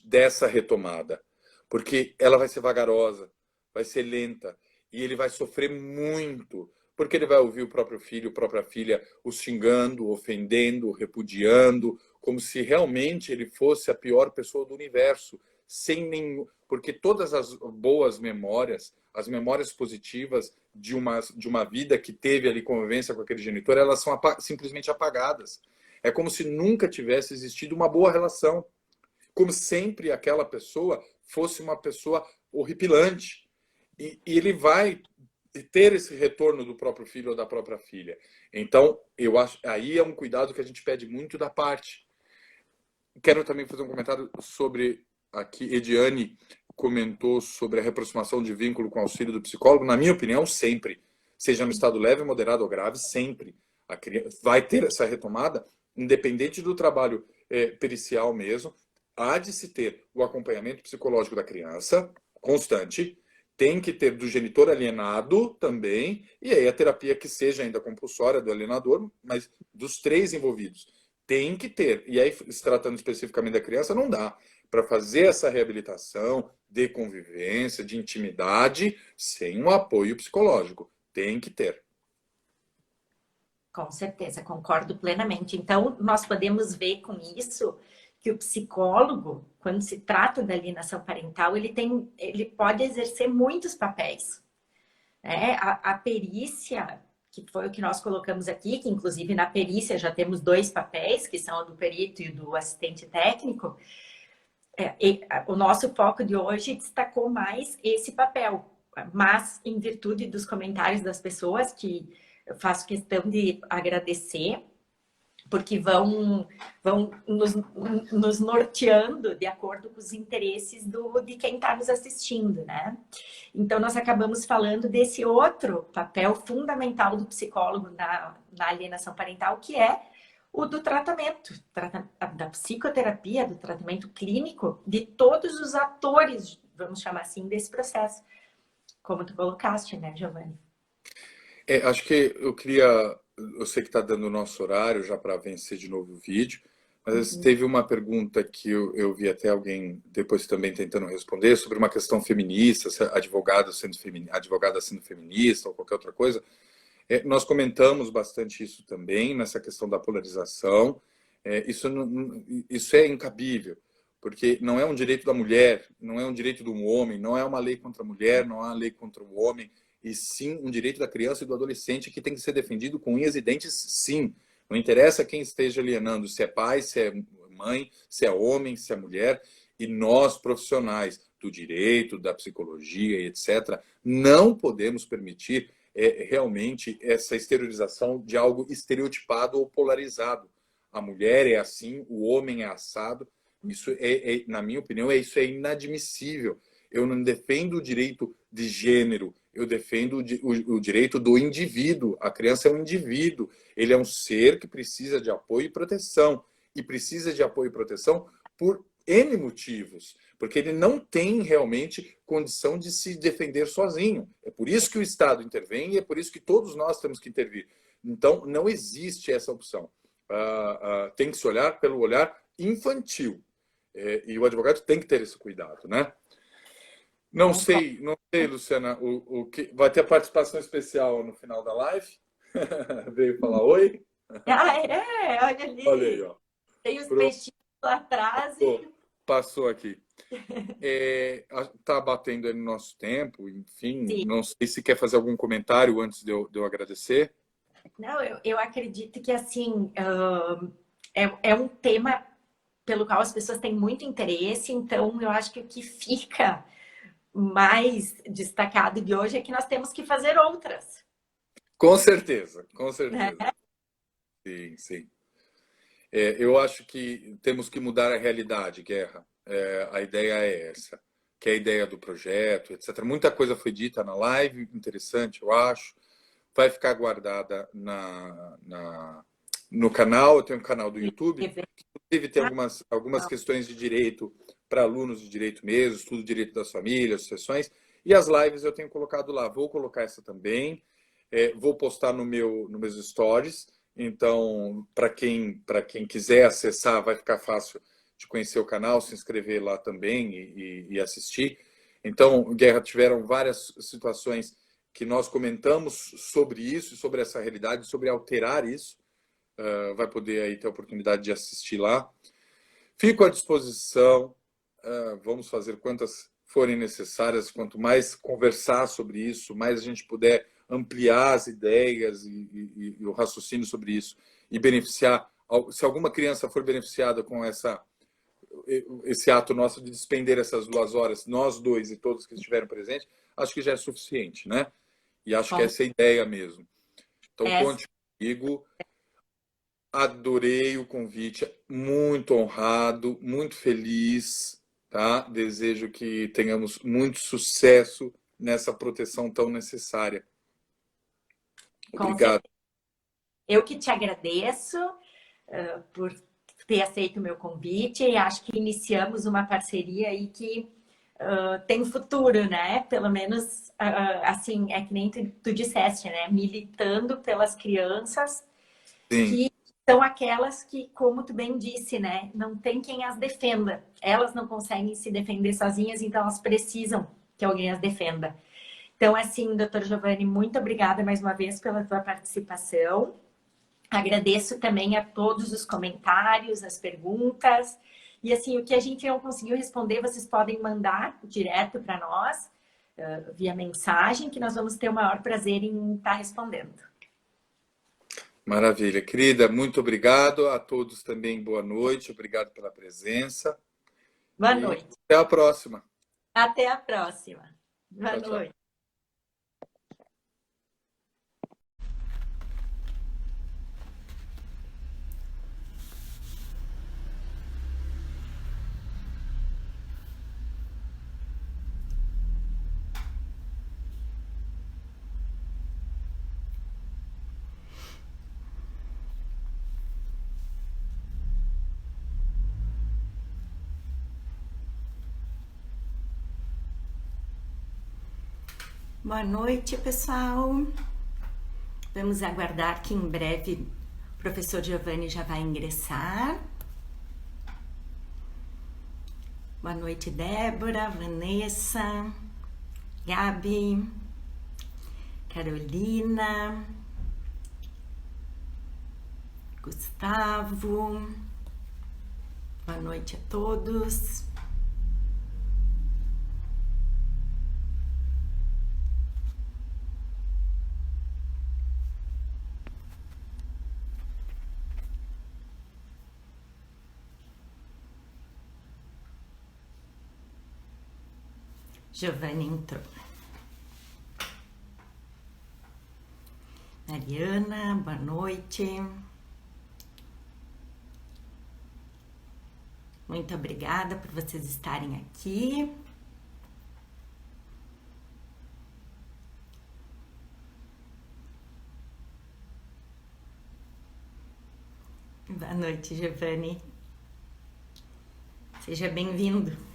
dessa retomada. Porque ela vai ser vagarosa, vai ser lenta, e ele vai sofrer muito, porque ele vai ouvir o próprio filho, a própria filha, o xingando, ofendendo, repudiando, como se realmente ele fosse a pior pessoa do universo, sem nenhum... Porque todas as boas memórias, as memórias positivas de uma vida que teve ali convivência com aquele genitor, elas são simplesmente apagadas. É como se nunca tivesse existido uma boa relação. Como sempre aquela pessoa fosse uma pessoa horripilante. E ele vai ter esse retorno do próprio filho ou da própria filha. Então, eu acho aí é um cuidado que a gente pede muito da parte. Quero também fazer um comentário sobre aqui, Ediane comentou sobre a reaproximação de vínculo com o auxílio do psicólogo. Na minha opinião, sempre, seja no estado leve, moderado ou grave, sempre a criança vai ter essa retomada, independente do trabalho pericial mesmo. Há de se ter o acompanhamento psicológico da criança constante, tem que ter do genitor alienado também, e aí a terapia que seja ainda compulsória do alienador, mas dos três envolvidos. Tem que ter. E aí, se tratando especificamente da criança, não dá para fazer essa reabilitação de convivência, de intimidade, sem um apoio psicológico. Tem que ter. Com certeza, concordo plenamente. Então, nós podemos ver com isso que o psicólogo, quando se trata da alienação parental, ele pode exercer muitos papéis, né? A perícia, que foi o que nós colocamos aqui, que inclusive na perícia já temos dois papéis, que são o do perito e o do assistente técnico. O nosso foco de hoje destacou mais esse papel, mas em virtude dos comentários das pessoas, que eu faço questão de agradecer, porque vão nos norteando de acordo com os interesses de quem está nos assistindo, né? Então, nós acabamos falando desse outro papel fundamental do psicólogo na alienação parental, que é o do tratamento, da psicoterapia, do tratamento clínico de todos os atores, vamos chamar assim, desse processo. Como tu colocaste, né, Giovanni? Acho que eu sei que está dando o nosso horário já para vencer de novo o vídeo, mas teve uma pergunta que eu vi até alguém depois também tentando responder sobre uma questão feminista, se a advogada sendo feminista ou qualquer outra coisa. Nós comentamos bastante isso também, nessa questão da polarização. Isso é incabível, porque não é um direito da mulher, não é um direito do homem, não é uma lei contra a mulher, não é uma lei contra o homem, e sim um direito da criança e do adolescente que tem que ser defendido com unhas e dentes, sim. Não interessa quem esteja alienando, se é pai, se é mãe, se é homem, se é mulher, e nós, profissionais do direito, da psicologia, etc., não podemos permitir realmente essa exteriorização de algo estereotipado ou polarizado. A mulher é assim, o homem é assado. Isso na minha opinião, isso é inadmissível. Eu não defendo o direito de gênero, eu defendo o direito do indivíduo. A criança é um indivíduo, ele é um ser que precisa de apoio e proteção. E precisa de apoio e proteção por N motivos, porque ele não tem realmente condição de se defender sozinho. É por isso que o Estado intervém e é por isso que todos nós temos que intervir. Então, não existe essa opção. Tem que se olhar pelo olhar infantil. E o advogado tem que ter esse cuidado, né? Não sei, Luciana, o que vai ter participação especial no final da live? Veio falar oi? Olha ali. Olha aí, ó. Tem os peixinhos lá atrás. Passou aqui. Tá batendo aí no nosso tempo, enfim. Sim. Não sei se quer fazer algum comentário antes de eu agradecer. Não, eu acredito que assim é um tema pelo qual as pessoas têm muito interesse, então eu acho que o que fica mais destacado de hoje é que nós temos que fazer outras. Com certeza, com certeza. Né? Sim, sim. Eu acho que temos que mudar a realidade, Guerra. A ideia é essa, que é a ideia do projeto, etc. Muita coisa foi dita na live, interessante, eu acho. Vai ficar guardada no canal, eu tenho um canal do YouTube, que inclusive tem algumas questões de direito para alunos de direito mesmo, estudo direito das famílias, sessões, e as lives eu tenho colocado lá. Vou colocar essa também, vou postar nos meus stories. Então, para quem quiser acessar, vai ficar fácil de conhecer o canal, se inscrever lá também e assistir. Então, Guerra, tiveram várias situações que nós comentamos sobre isso, sobre essa realidade, sobre alterar isso. Vai poder aí ter a oportunidade de assistir lá. Fico à disposição. Vamos fazer quantas forem necessárias. Quanto mais conversar sobre isso, mais a gente puder ampliar as ideias e o raciocínio sobre isso e beneficiar. Se alguma criança for beneficiada com esse ato nosso de despender essas 2 horas, nós dois e todos que estiveram presentes, acho que já é suficiente, né? E acho que Com essa é a ideia mesmo. Então, essa. conte comigo. Adorei o convite, muito honrado, muito feliz, tá? Desejo que tenhamos muito sucesso nessa proteção tão necessária. Com certeza. Obrigado. Eu que te agradeço, por ter aceito o meu convite e acho que iniciamos uma parceria aí que tem futuro, né? Pelo menos, assim, é que nem tu disseste, né? Militando pelas crianças Sim, que são aquelas que, como tu bem disse, né? Não tem quem as defenda. Elas não conseguem se defender sozinhas, então elas precisam que alguém as defenda. Então, assim, doutor Giovanni, muito obrigada mais uma vez pela tua participação. Agradeço também a todos os comentários, as perguntas. E assim, o que a gente não conseguiu responder, vocês podem mandar direto para nós, via mensagem, que nós vamos ter o maior prazer em estar respondendo. maravilha. Querida, muito obrigado. A todos também, boa noite. Obrigado pela presença. Boa E noite. até a próxima. Até a próxima. Boa Tchau, tchau. noite. Boa noite, pessoal. Vamos aguardar que em breve o professor Giovanni já vai ingressar. Boa noite, Débora, Vanessa, Gabi, Carolina, Gustavo. Boa noite a todos. Giovanni entrou. Mariana, boa noite. Muito obrigada por vocês estarem aqui. Boa noite, Giovanni. Seja bem-vindo.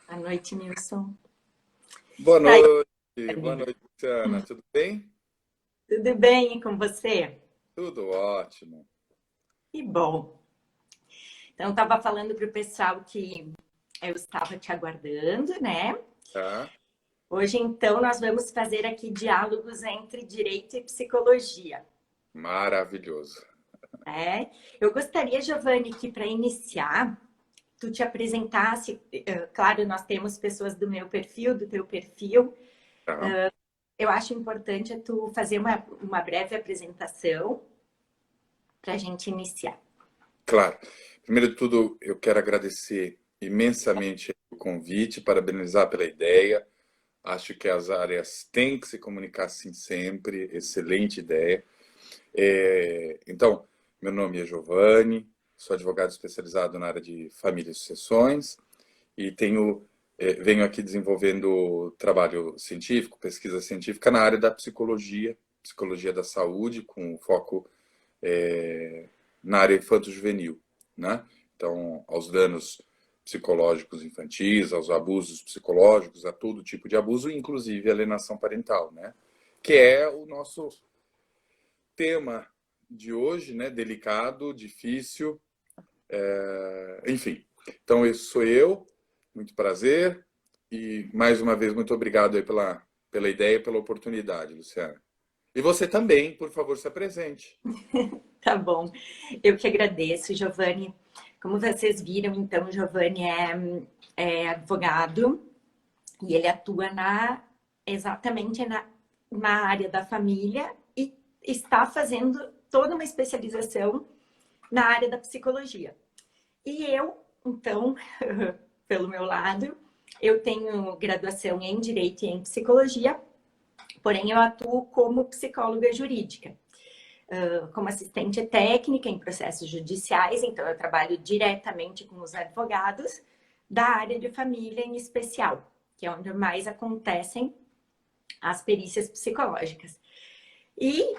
Boa noite, Nilson. Boa Tá aí, noite. Boa noite, Luciana. Tudo bem? tudo bem com você? Tudo ótimo. Que bom. Então, estava falando para o pessoal que eu estava te aguardando, né? Tá? Hoje, então, nós vamos fazer aqui diálogos entre direito e psicologia. Maravilhoso. Né? Eu gostaria, Giovanni, que para iniciar, tu te apresentasse. Claro, nós temos pessoas do meu perfil, do teu perfil. Tá? Eu acho importante tu fazer uma breve apresentação para a gente iniciar. Claro. Primeiro de tudo, eu quero agradecer imensamente o convite, parabenizar pela ideia. Acho que as áreas têm que se comunicar assim sempre. Excelente ideia. Então, meu nome é Giovanni, sou advogado especializado na área de família e sucessões e venho aqui desenvolvendo trabalho científico, pesquisa científica na área da psicologia, psicologia da saúde, com foco na área infanto-juvenil, né? Então, aos danos psicológicos infantis, aos abusos psicológicos, a todo tipo de abuso, inclusive alienação parental, né? Que é o nosso tema de hoje, né? Delicado, difícil, enfim. Então, esse sou eu, muito prazer, e mais uma vez, muito obrigado aí pela ideia e pela oportunidade, Luciana. E você também, por favor, se apresente. Tá bom. Eu que agradeço, Giovanni. Como vocês viram, então, Giovanni é advogado, E ele atua exatamente na área da família e está fazendo toda uma especialização na área da psicologia. E eu, então, pelo meu lado, eu tenho graduação em Direito e em Psicologia, porém eu atuo como psicóloga jurídica, como assistente técnica em processos judiciais, então eu trabalho diretamente com os advogados da área de família em especial, que é onde mais acontecem as perícias psicológicas. E,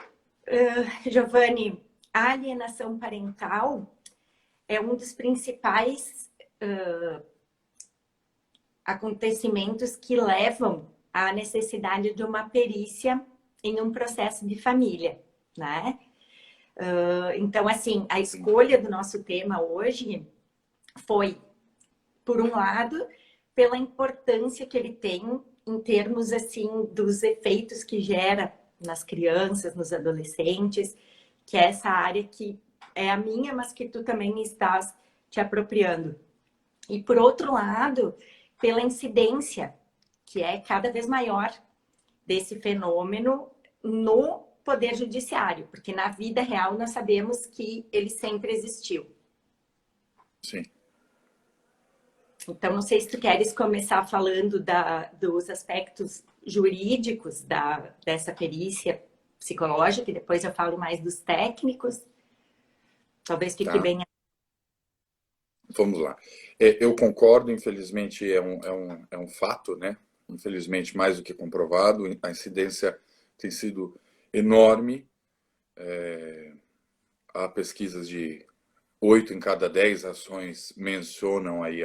Giovanni, a alienação parental é um dos principais acontecimentos que levam à necessidade de uma perícia em um processo de família, né? Então, assim, a escolha do nosso tema hoje foi, por um lado, pela importância que ele tem em termos, assim, dos efeitos que gera nas crianças, nos adolescentes, que é essa área que é a minha, mas que tu também estás te apropriando. E, por outro lado, pela incidência, que é cada vez maior desse fenômeno no Poder Judiciário, porque na vida real nós sabemos que ele sempre existiu. Sim. Então, não sei se tu queres começar falando dos aspectos jurídicos dessa perícia psicológica, e depois eu falo mais dos técnicos. Talvez fique bem. Vamos lá. Eu concordo, infelizmente é um fato, né? Infelizmente, mais do que comprovado, a incidência tem sido enorme. Há pesquisas de 8 em cada 10 ações mencionam aí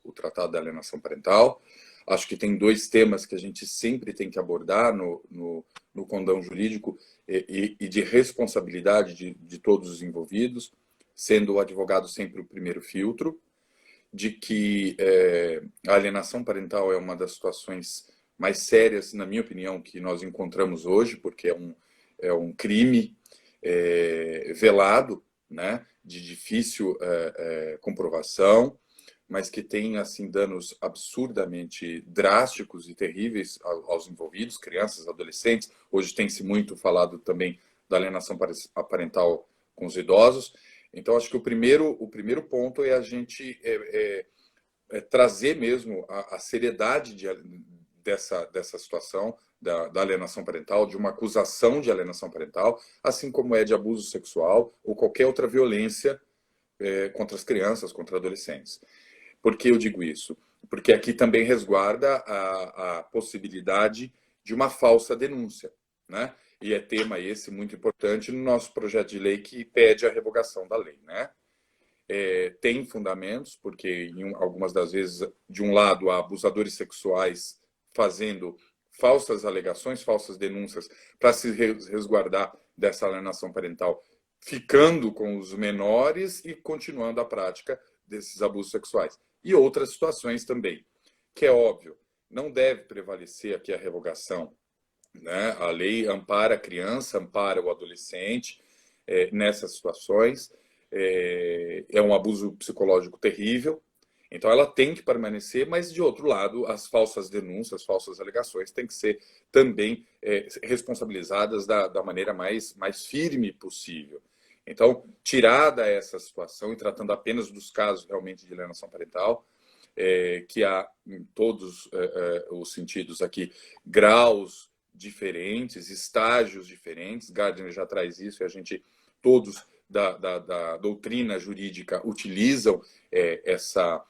o Tratado da Alienação Parental. Acho que tem dois temas que a gente sempre tem que abordar no condão jurídico e de responsabilidade de todos os envolvidos, sendo o advogado sempre o primeiro filtro, de que a alienação parental é uma das situações mais sérias, na minha opinião, que nós encontramos hoje, porque é um crime velado, né, de difícil comprovação, mas que tem assim danos absurdamente drásticos e terríveis aos envolvidos, crianças, adolescentes. Hoje tem-se muito falado também da alienação parental com os idosos. Então, acho que o primeiro ponto é a gente trazer mesmo a seriedade dessa situação da alienação parental, de uma acusação de alienação parental, assim como é de abuso sexual ou qualquer outra violência contra as crianças, contra adolescentes. Por que eu digo isso? Porque aqui também resguarda a possibilidade de uma falsa denúncia, né? E é tema esse muito importante no nosso projeto de lei que pede a revogação da lei, né? Tem fundamentos, porque algumas das vezes, de um lado, há abusadores sexuais fazendo falsas alegações, falsas denúncias para se resguardar dessa alienação parental, ficando com os menores e continuando a prática desses abusos sexuais. E outras situações também, que é óbvio, não deve prevalecer aqui a revogação, né? A lei ampara a criança, ampara o adolescente nessas situações. É um abuso psicológico terrível, então ela tem que permanecer, mas de outro lado, as falsas denúncias, falsas alegações têm que ser também responsabilizadas da maneira mais firme possível. Então, tirada essa situação e tratando apenas dos casos realmente de alienação parental, que há em todos os sentidos aqui graus diferentes, estágios diferentes. Gardner já traz isso e a gente, todos da doutrina jurídica, utilizam essa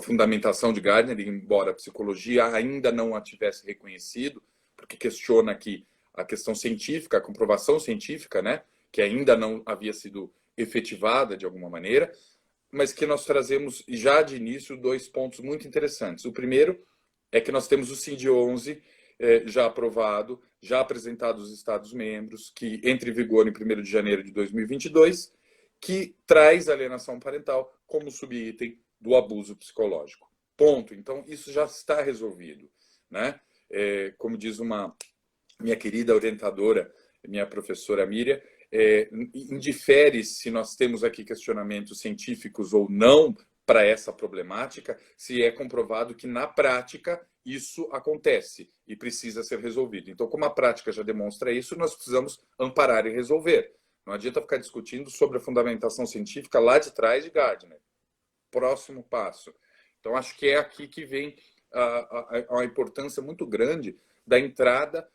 fundamentação de Gardner, embora a psicologia ainda não a tivesse reconhecido, porque questiona aqui a questão científica, a comprovação científica, né, que ainda não havia sido efetivada de alguma maneira, mas que nós trazemos já de início dois pontos muito interessantes. O primeiro é que nós temos o CID-11 já aprovado, já apresentado aos Estados-membros, que entra em vigor em 1º de janeiro de 2022, que traz a alienação parental como subitem do abuso psicológico. Ponto. Então, isso já está resolvido, né? Como diz uma minha querida orientadora, minha professora Miriam, indifere se nós temos aqui questionamentos científicos ou não, para essa problemática se é comprovado que, na prática, isso acontece e precisa ser resolvido. Então, como a prática já demonstra isso, nós precisamos amparar e resolver. Não adianta ficar discutindo sobre a fundamentação científica lá de trás de Gardner. Próximo passo. Então, acho que é aqui que vem a importância muito grande da entrada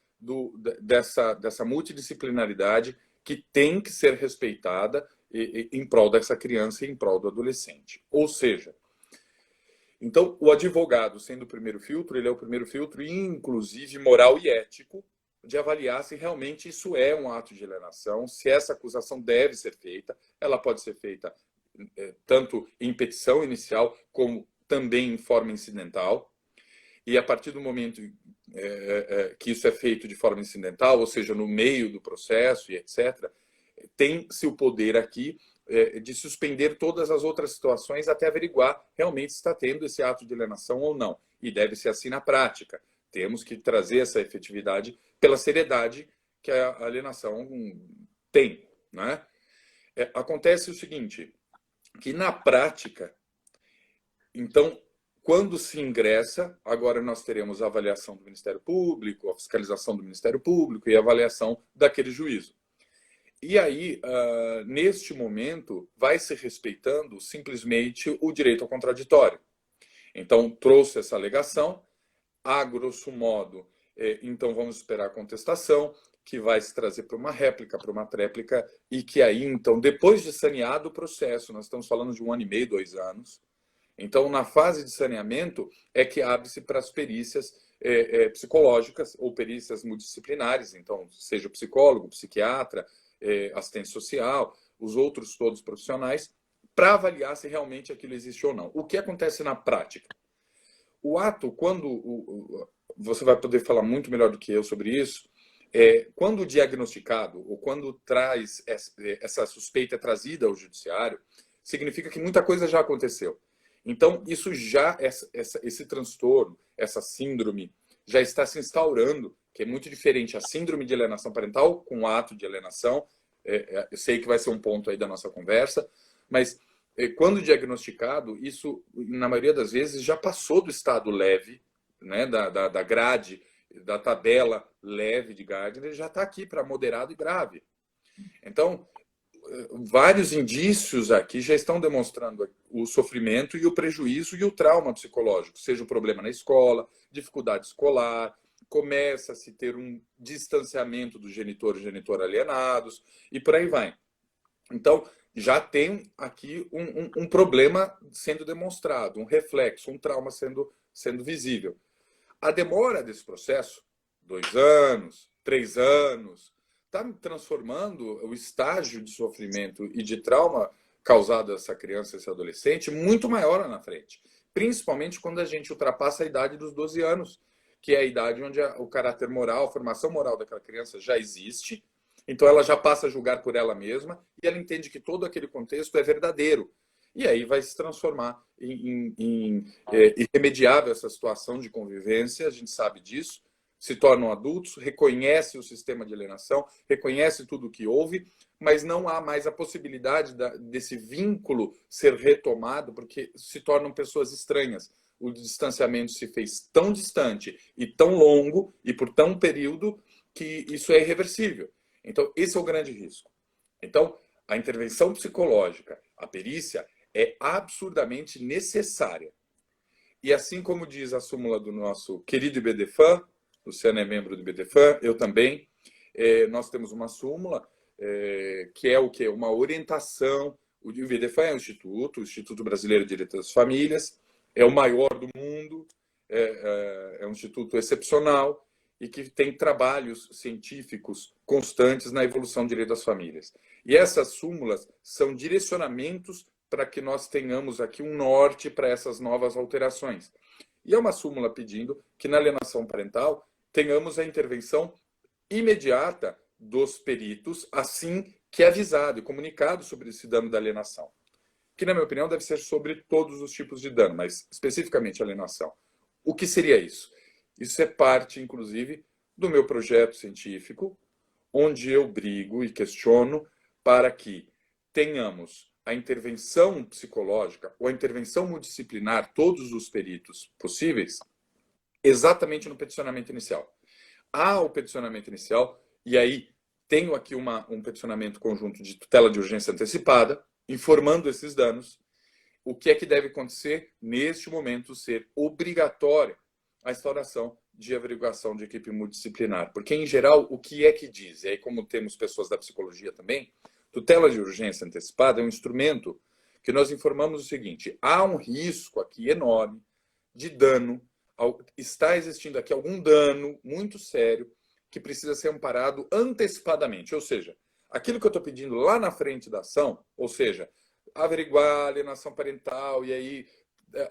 dessa multidisciplinaridade que tem que ser respeitada em prol dessa criança e em prol do adolescente. Ou seja, então, o advogado, sendo o primeiro filtro, ele é o primeiro filtro, inclusive moral e ético, de avaliar se realmente isso é um ato de alienação, se essa acusação deve ser feita. Ela pode ser feita tanto em petição inicial, como também em forma incidental. E a partir do momento que isso é feito de forma incidental, ou seja, no meio do processo e etc., tem-se o poder aqui de suspender todas as outras situações até averiguar realmente se está tendo esse ato de alienação ou não. E deve ser assim na prática. Temos que trazer essa efetividade pela seriedade que a alienação tem. Né? Acontece o seguinte, que na prática, então, quando se ingressa, agora nós teremos a avaliação do Ministério Público, a fiscalização do Ministério Público e a avaliação daquele juízo. E aí, neste momento, vai se respeitando simplesmente o direito ao contraditório. Então, trouxe essa alegação, a grosso modo, então vamos esperar a contestação, que vai se trazer para uma réplica, para uma tréplica, e que aí, então, depois de saneado o processo, nós estamos falando de 1 ano e meio, 2 anos, então, na fase de saneamento, é que abre-se para as perícias psicológicas ou perícias multidisciplinares, então, seja o psicólogo, psiquiatra, assistente social, os outros todos profissionais, para avaliar se realmente aquilo existe ou não. O que acontece na prática? O ato, quando você vai poder falar muito melhor do que eu sobre isso, quando diagnosticado ou quando traz essa suspeita trazida ao judiciário, significa que muita coisa já aconteceu. Então, isso já, esse transtorno, essa síndrome, já está se instaurando, que é muito diferente a síndrome de alienação parental com o ato de alienação. Eu sei que vai ser um ponto aí da nossa conversa, mas quando diagnosticado, isso, na maioria das vezes, já passou do estado leve, né, da grade, da tabela leve de Gardner, já está aqui para moderado e grave. Então, vários indícios aqui já estão demonstrando o sofrimento e o prejuízo e o trauma psicológico, seja o problema na escola, dificuldade escolar, começa a se ter um distanciamento do genitor e genitor alienados, e por aí vai. Então, já tem aqui um problema sendo demonstrado, um reflexo, um trauma sendo visível. A demora desse processo, 2 anos, 3 anos, está transformando o estágio de sofrimento e de trauma causado a essa criança, esse adolescente, muito maior lá na frente. Principalmente quando a gente ultrapassa a idade dos 12 anos, que é a idade onde o caráter moral, a formação moral daquela criança já existe, então ela já passa a julgar por ela mesma e ela entende que todo aquele contexto é verdadeiro. E aí vai se transformar em irremediável essa situação de convivência, a gente sabe disso, se tornam adultos, reconhece o sistema de alienação, reconhece tudo o que houve, mas não há mais a possibilidade desse vínculo ser retomado, porque se tornam pessoas estranhas. O distanciamento se fez tão distante e tão longo, e por tão período, que isso é irreversível. Então, esse é o grande risco. Então, a intervenção psicológica, a perícia, é absurdamente necessária. E assim como diz a súmula do nosso querido IBDFAN, o Luciano é membro do IBDFAN, eu também, nós temos uma súmula que é o quê? Uma orientação. O IBDFAN é o Instituto Brasileiro de Direito das Famílias, é o maior do mundo, é um instituto excepcional e que tem trabalhos científicos constantes na evolução do direito das famílias. E essas súmulas são direcionamentos para que nós tenhamos aqui um norte para essas novas alterações. E é uma súmula pedindo que na alienação parental tenhamos a intervenção imediata dos peritos, assim que avisado e comunicado sobre esse dano da alienação. Que, na minha opinião, deve ser sobre todos os tipos de dano, mas especificamente alienação. O que seria isso? Isso é parte, inclusive, do meu projeto científico, onde eu brigo e questiono para que tenhamos a intervenção psicológica ou a intervenção multidisciplinar, todos os peritos possíveis, exatamente no peticionamento inicial. Há o peticionamento inicial, e aí tenho aqui um peticionamento conjunto de tutela de urgência antecipada, informando esses danos. O que é que deve acontecer neste momento? Ser obrigatória a instauração de averiguação de equipe multidisciplinar. Porque, em geral, o que é que diz? E aí, como temos pessoas da psicologia também, tutela de urgência antecipada é um instrumento que nós informamos o seguinte: há um risco aqui enorme de dano, está existindo aqui algum dano muito sério que precisa ser amparado antecipadamente. Ou seja, aquilo que eu estou pedindo lá na frente da ação, ou seja, averiguar a alienação parental e aí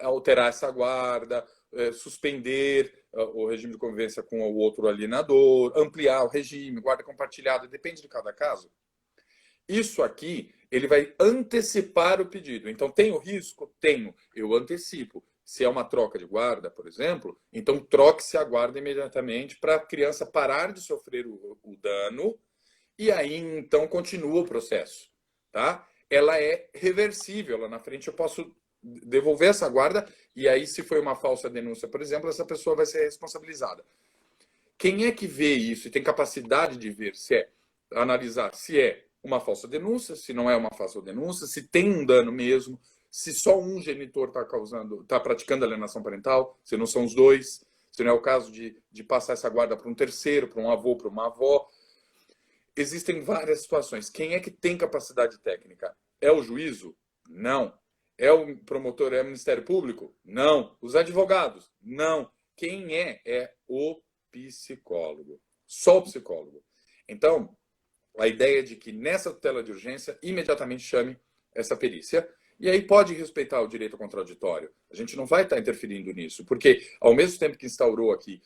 alterar essa guarda, suspender o regime de convivência com o outro alienador, ampliar o regime, guarda compartilhada, depende de cada caso. Isso aqui, ele vai antecipar o pedido. Então, tem o risco? Tenho. Eu antecipo. Se é uma troca de guarda, por exemplo, então troque-se a guarda imediatamente para a criança parar de sofrer o dano e aí, então, continua o processo. Tá? Ela é reversível. Lá na frente eu posso devolver essa guarda e aí, se foi uma falsa denúncia, por exemplo, essa pessoa vai ser responsabilizada. Quem é que vê isso e tem capacidade de ver analisar se é uma falsa denúncia, se não é uma falsa denúncia, se tem um dano mesmo, se só um genitor está praticando alienação parental, se não são os dois, se não é o caso de passar essa guarda para um terceiro, para um avô, para uma avó. Existem várias situações. Quem é que tem capacidade técnica? É o juízo? Não. É o promotor? É o Ministério Público? Não. Os advogados? Não. Quem é? É o psicólogo. Só o psicólogo. Então, a ideia é de que nessa tutela de urgência, imediatamente chame essa perícia. E aí pode respeitar o direito ao contraditório. A gente não vai estar interferindo nisso, porque ao mesmo tempo que instaurou aqui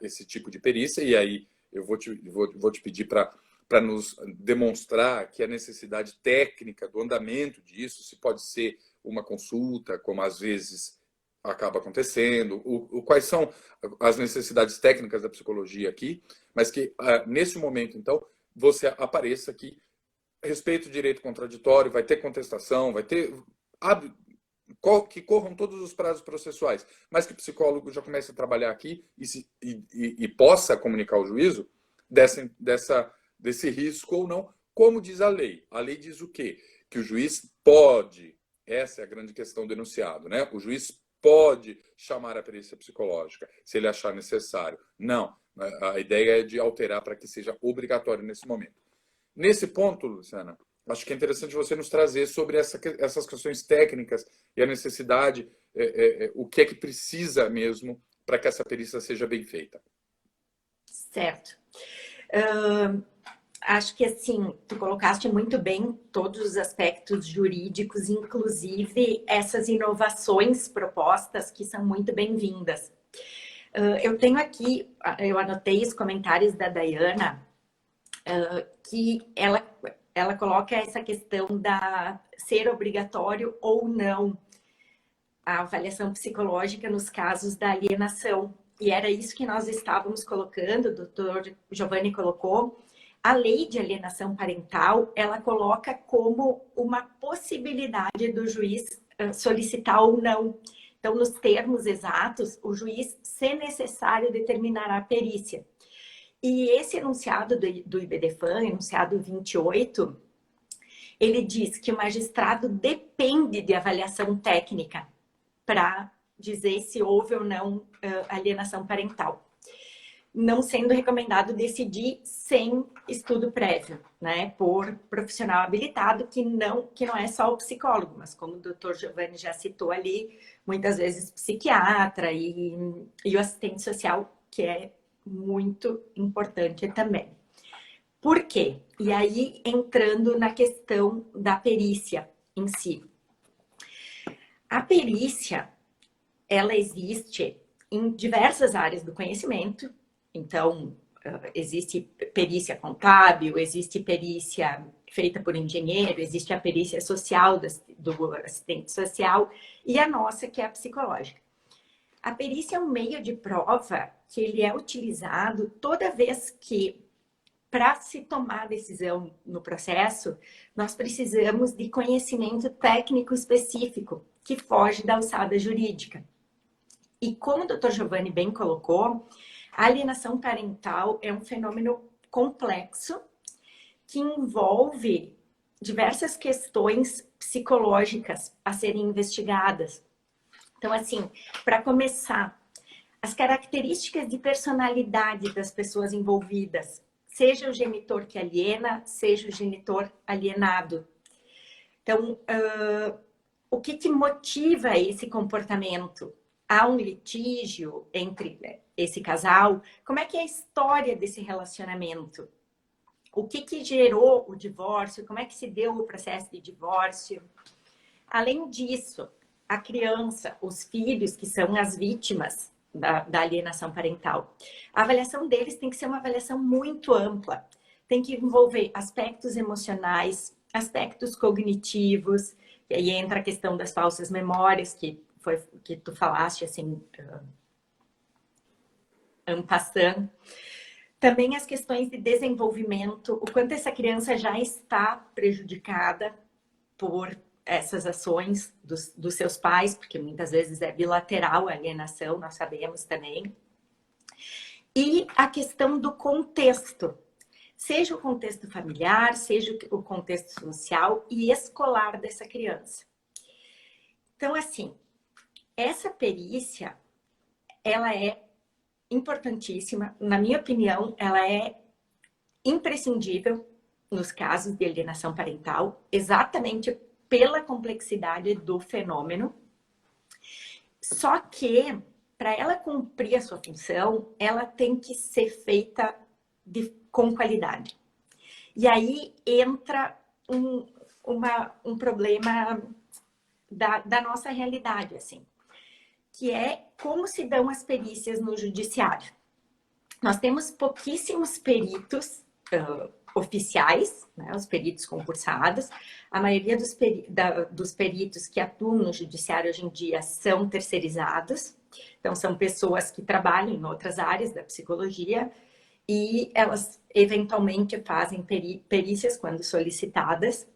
esse tipo de perícia, e aí eu vou te pedir para nos demonstrar que a necessidade técnica do andamento disso, se pode ser uma consulta, como às vezes acaba acontecendo, quais são as necessidades técnicas da psicologia aqui, mas que nesse momento, então, você apareça aqui, respeito o direito contraditório, vai ter contestação, vai ter que corram todos os prazos processuais, mas que o psicólogo já comece a trabalhar aqui e possa comunicar ao juízo desse risco ou não, como diz a lei. A lei diz o quê? Que o juiz pode, essa é a grande questão do enunciado, né? O juiz pode chamar a perícia psicológica, se ele achar necessário. Não, a ideia é de alterar para que seja obrigatório nesse momento. Nesse ponto, Luciana, acho que é interessante você nos trazer sobre essas questões técnicas e a necessidade, o que é que precisa mesmo para que essa perícia seja bem feita. Certo. Acho que, assim, tu colocaste muito bem todos os aspectos jurídicos, inclusive essas inovações propostas que são muito bem-vindas. Eu tenho aqui, eu anotei os comentários da Dayana, que ela coloca essa questão da ser obrigatório ou não a avaliação psicológica nos casos da alienação. E era isso que nós estávamos colocando, o doutor Giovanni colocou. A lei de alienação parental, ela coloca como uma possibilidade do juiz solicitar ou não. Então, nos termos exatos, o juiz, se necessário, determinará a perícia. E esse enunciado do IBDFAN, enunciado 28, ele diz que o magistrado depende de avaliação técnica para dizer se houve ou não alienação parental. Não sendo recomendado decidir sem estudo prévio, né, por profissional habilitado, que não é só o psicólogo, mas como o doutor Giovanni já citou ali, muitas vezes psiquiatra e o assistente social, que é muito importante também. Por quê? E aí, entrando na questão da perícia em si. A perícia, ela existe em diversas áreas do conhecimento. Então, existe perícia contábil, existe perícia feita por engenheiro, existe a perícia social do assistente social e a nossa, que é a psicológica. A perícia é um meio de prova que ele é utilizado toda vez que para se tomar decisão no processo, nós precisamos de conhecimento técnico específico, que foge da alçada jurídica. E como o Dr. Giovanni bem colocou, a alienação parental é um fenômeno complexo que envolve diversas questões psicológicas a serem investigadas. Então, assim, para começar, as características de personalidade das pessoas envolvidas, seja o genitor que aliena, seja o genitor alienado. Então, o que motiva esse comportamento? Há um litígio entre esse casal? Como é que é a história desse relacionamento? O que gerou o divórcio? Como é que se deu o processo de divórcio? Além disso, a criança, os filhos, que são as vítimas da alienação parental, a avaliação deles tem que ser uma avaliação muito ampla. Tem que envolver aspectos emocionais, aspectos cognitivos, e aí entra a questão das falsas memórias, que tu falaste, assim, en passant. Também as questões de desenvolvimento, o quanto essa criança já está prejudicada por essas ações dos seus pais, porque muitas vezes é bilateral a alienação, nós sabemos também. E a questão do contexto, seja o contexto familiar, seja o contexto social e escolar dessa criança. Então, assim, essa perícia, ela é importantíssima, na minha opinião, ela é imprescindível nos casos de alienação parental, exatamente pela complexidade do fenômeno. Só que, para ela cumprir a sua função, ela tem que ser feita com qualidade. E aí entra um problema da nossa realidade, assim, que é como se dão as perícias no judiciário. Nós temos pouquíssimos peritos oficiais, né, os peritos concursados. A maioria dos peritos que atuam no judiciário hoje em dia são terceirizados. Então, são pessoas que trabalham em outras áreas da psicologia e elas eventualmente fazem perícias quando solicitadas.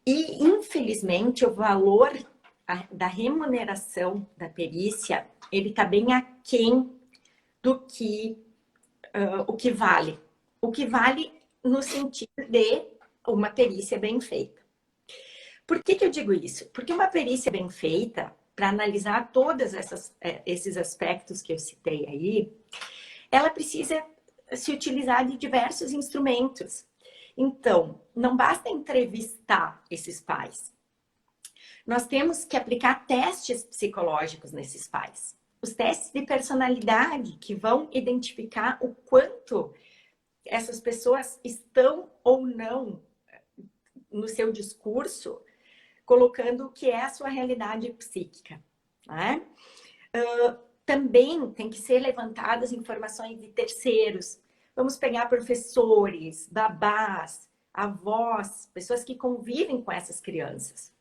E, infelizmente, o valor da remuneração da perícia, ele está bem aquém do que o que vale. O que vale no sentido de uma perícia bem feita. Por que eu digo isso? Porque uma perícia bem feita, para analisar todos esses aspectos que eu citei aí, ela precisa se utilizar de diversos instrumentos. Então, não basta entrevistar esses pais. Nós temos que aplicar testes psicológicos nesses pais. Os testes de personalidade que vão identificar o quanto essas pessoas estão ou não no seu discurso colocando o que é a sua realidade psíquica, né? Também tem que ser levantadas informações de terceiros. Vamos pegar professores, babás, avós, pessoas que convivem com essas crianças.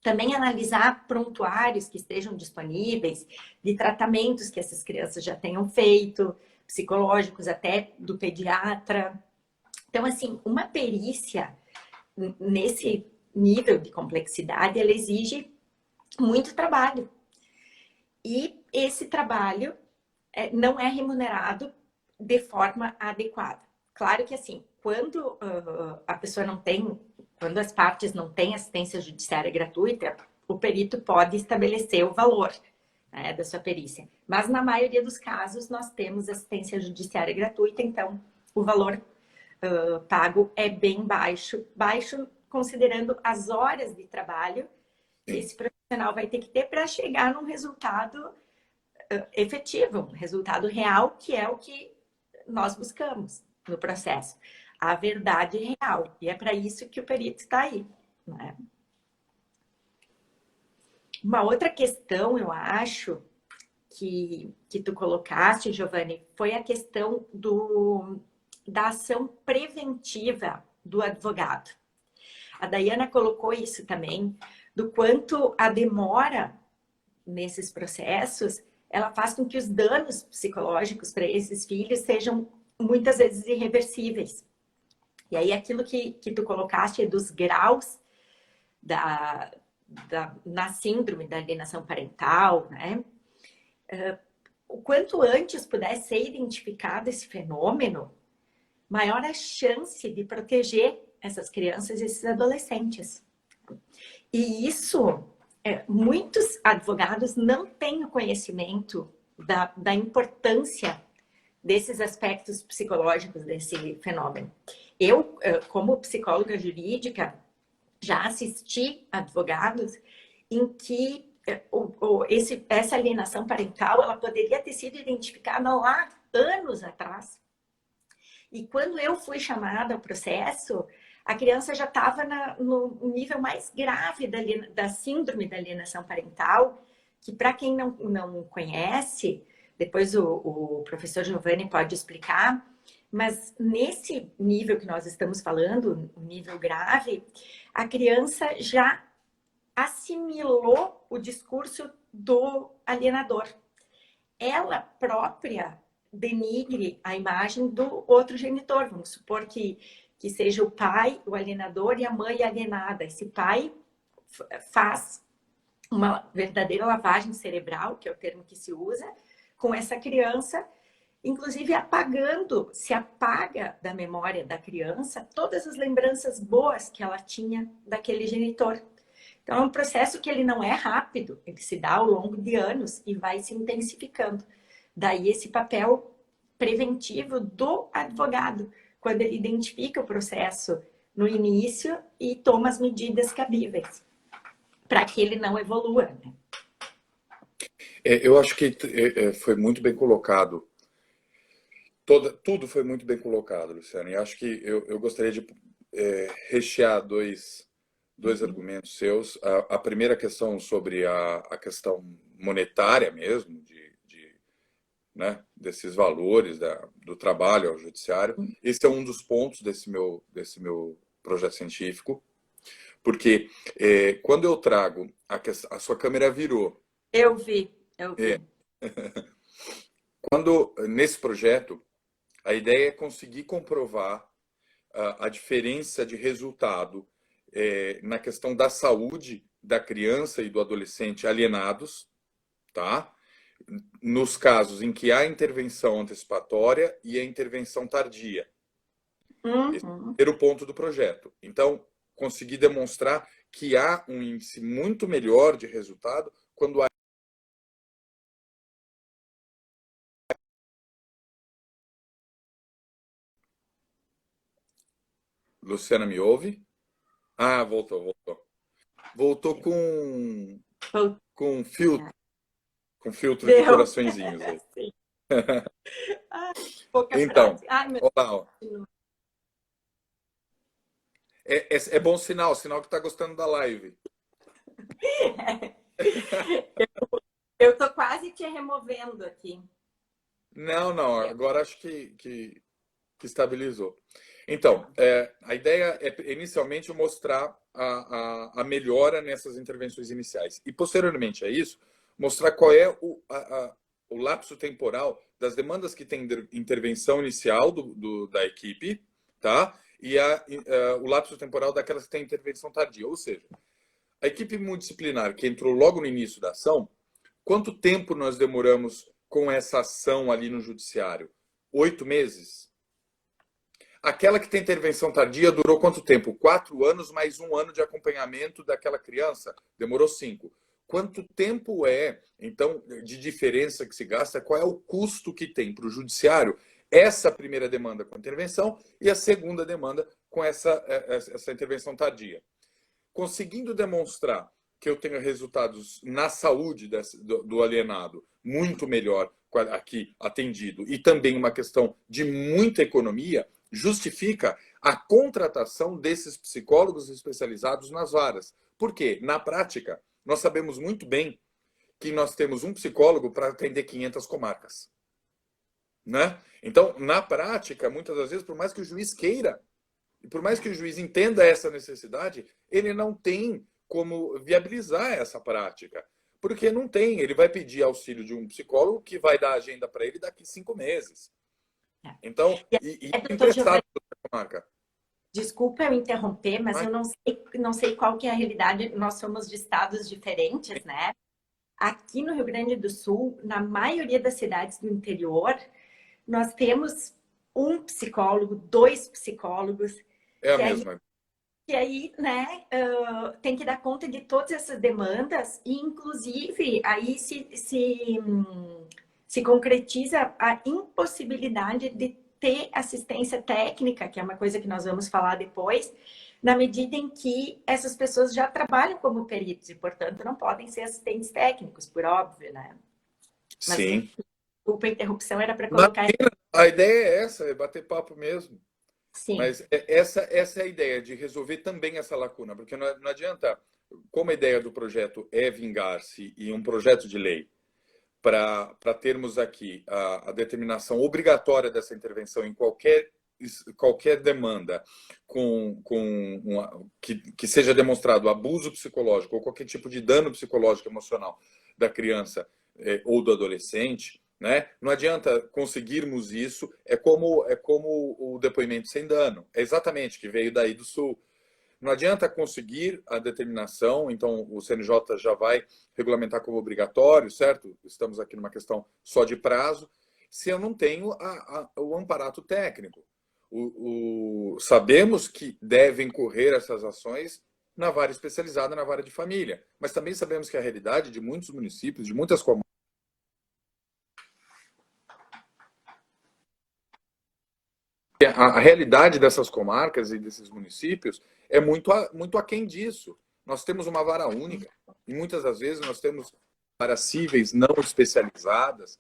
Também analisar prontuários que estejam disponíveis de tratamentos que essas crianças já tenham feito, psicológicos até do pediatra. Então, assim, uma perícia nesse nível de complexidade, ela exige muito trabalho. E esse trabalho não é remunerado de forma adequada. Claro que, assim, quando a pessoa não tem, quando as partes não têm assistência judiciária gratuita, o perito pode estabelecer o valor, né, da sua perícia. Mas, na maioria dos casos, nós temos assistência judiciária gratuita, então o valor pago é bem baixo. Baixo considerando as horas de trabalho que esse profissional vai ter que ter para chegar num resultado efetivo, um resultado real, que é o que nós buscamos no processo. A verdade real. E é para isso que o perito está aí, né? Uma outra questão, eu acho, que tu colocaste, Giovanni, foi a questão da ação preventiva do advogado. A Daiana colocou isso também, do quanto a demora nesses processos, ela faz com que os danos psicológicos para esses filhos sejam muitas vezes irreversíveis. E aí aquilo que tu colocaste dos graus na síndrome da alienação parental, né? O quanto antes puder ser identificado esse fenômeno, maior a chance de proteger essas crianças e esses adolescentes. E isso, muitos advogados não têm o conhecimento da importância desses aspectos psicológicos desse fenômeno. Eu, como psicóloga jurídica, já assisti advogados em que essa alienação parental ela poderia ter sido identificada lá anos atrás. E quando eu fui chamada ao processo, a criança já estava no nível mais grave da síndrome da alienação parental, que para quem não conhece, depois o professor Giovanni pode explicar, mas nesse nível que nós estamos falando, o nível grave, a criança já assimilou o discurso do alienador. Ela própria denigre a imagem do outro genitor. Vamos supor que seja o pai, o alienador, e a mãe alienada. Esse pai faz uma verdadeira lavagem cerebral, que é o termo que se usa, com essa criança, inclusive se apaga da memória da criança todas as lembranças boas que ela tinha daquele genitor. Então, é um processo que ele não é rápido, ele se dá ao longo de anos e vai se intensificando. Daí esse papel preventivo do advogado, quando ele identifica o processo no início e toma as medidas cabíveis, para que ele não evolua. Né? Eu acho que foi muito bem colocado. Tudo foi muito bem colocado, Luciana. E acho que eu gostaria de rechear dois argumentos seus. A primeira questão sobre a questão monetária mesmo, né, desses valores do trabalho ao judiciário. Esse é um dos pontos desse meu projeto científico, porque quando eu trago a sua câmera virou. Eu vi. Quando nesse projeto a ideia é conseguir comprovar a diferença de resultado na questão da saúde da criança e do adolescente alienados, tá? Nos casos em que há intervenção antecipatória e a intervenção tardia. Esse é o primeiro ponto do projeto. Então, conseguir demonstrar que há um índice muito melhor de resultado quando há... Luciana, me ouve? Ah, voltou. Voltou com filtro. Com filtro de coraçõezinhos aí. Então, olá, ó. É bom sinal que está gostando da live. Eu estou quase te removendo aqui. Não, agora acho que estabilizou. Então, a ideia é inicialmente mostrar a melhora nessas intervenções iniciais. E posteriormente a isso, mostrar qual é o lapso temporal das demandas que tem intervenção inicial da equipe, tá? E o lapso temporal daquelas que têm intervenção tardia. Ou seja, a equipe multidisciplinar que entrou logo no início da ação, quanto tempo nós demoramos com essa ação ali no judiciário? 8 meses? Aquela que tem intervenção tardia durou quanto tempo? 4 anos mais 1 ano de acompanhamento daquela criança? Demorou 5. Quanto tempo então, de diferença que se gasta? Qual é o custo que tem para o judiciário essa primeira demanda com intervenção e a segunda demanda com essa intervenção tardia? Conseguindo demonstrar que eu tenho resultados na saúde do alienado muito melhor aqui atendido e também uma questão de muita economia, justifica a contratação desses psicólogos especializados nas varas. Por quê? Na prática, nós sabemos muito bem que nós temos um psicólogo para atender 500 comarcas. Né? Então, na prática, muitas das vezes, por mais que o juiz queira, e por mais que o juiz entenda essa necessidade, ele não tem como viabilizar essa prática. Porque não tem, ele vai pedir auxílio de um psicólogo que vai dar agenda para ele daqui 5 meses. Então, E, e doutor emprestado Giovanni, da comarca. desculpa eu interromper, mas Mas, eu não sei qual que é a realidade. Nós somos de estados diferentes, né? Aqui no Rio Grande do Sul, na maioria das cidades do interior, nós temos um psicólogo, dois psicólogos, é a que aí, mesma. né, tem que dar conta de todas essas demandas e, inclusive, aí se concretiza a impossibilidade de ter assistência técnica, que é uma coisa que nós vamos falar depois, na medida em que essas pessoas já trabalham como peritos e, portanto, não podem ser assistentes técnicos, por óbvio, né? Mas, Sim. desculpa a interrupção, era para colocar. Imagina, a ideia é essa, é bater papo mesmo. Sim. Mas essa é a ideia, de resolver também essa lacuna, porque não adianta, como a ideia do projeto é vingar-se e um projeto de lei para termos aqui a determinação obrigatória dessa intervenção em qualquer demanda que seja demonstrado abuso psicológico ou qualquer tipo de dano psicológico emocional da criança ou do adolescente, né? Não adianta conseguirmos isso, é como o depoimento sem dano, é exatamente, que veio daí do Sul. Não adianta conseguir a determinação, então o CNJ já vai regulamentar como obrigatório, certo? Estamos aqui numa questão só de prazo, se eu não tenho o amparato técnico. Sabemos que devem correr essas ações na vara especializada, na vara de família, mas também sabemos que a realidade de muitos municípios, de muitas comarcas, a realidade dessas comarcas e desses municípios é muito aquém disso. Nós temos uma vara única e muitas das vezes nós temos varas cíveis não especializadas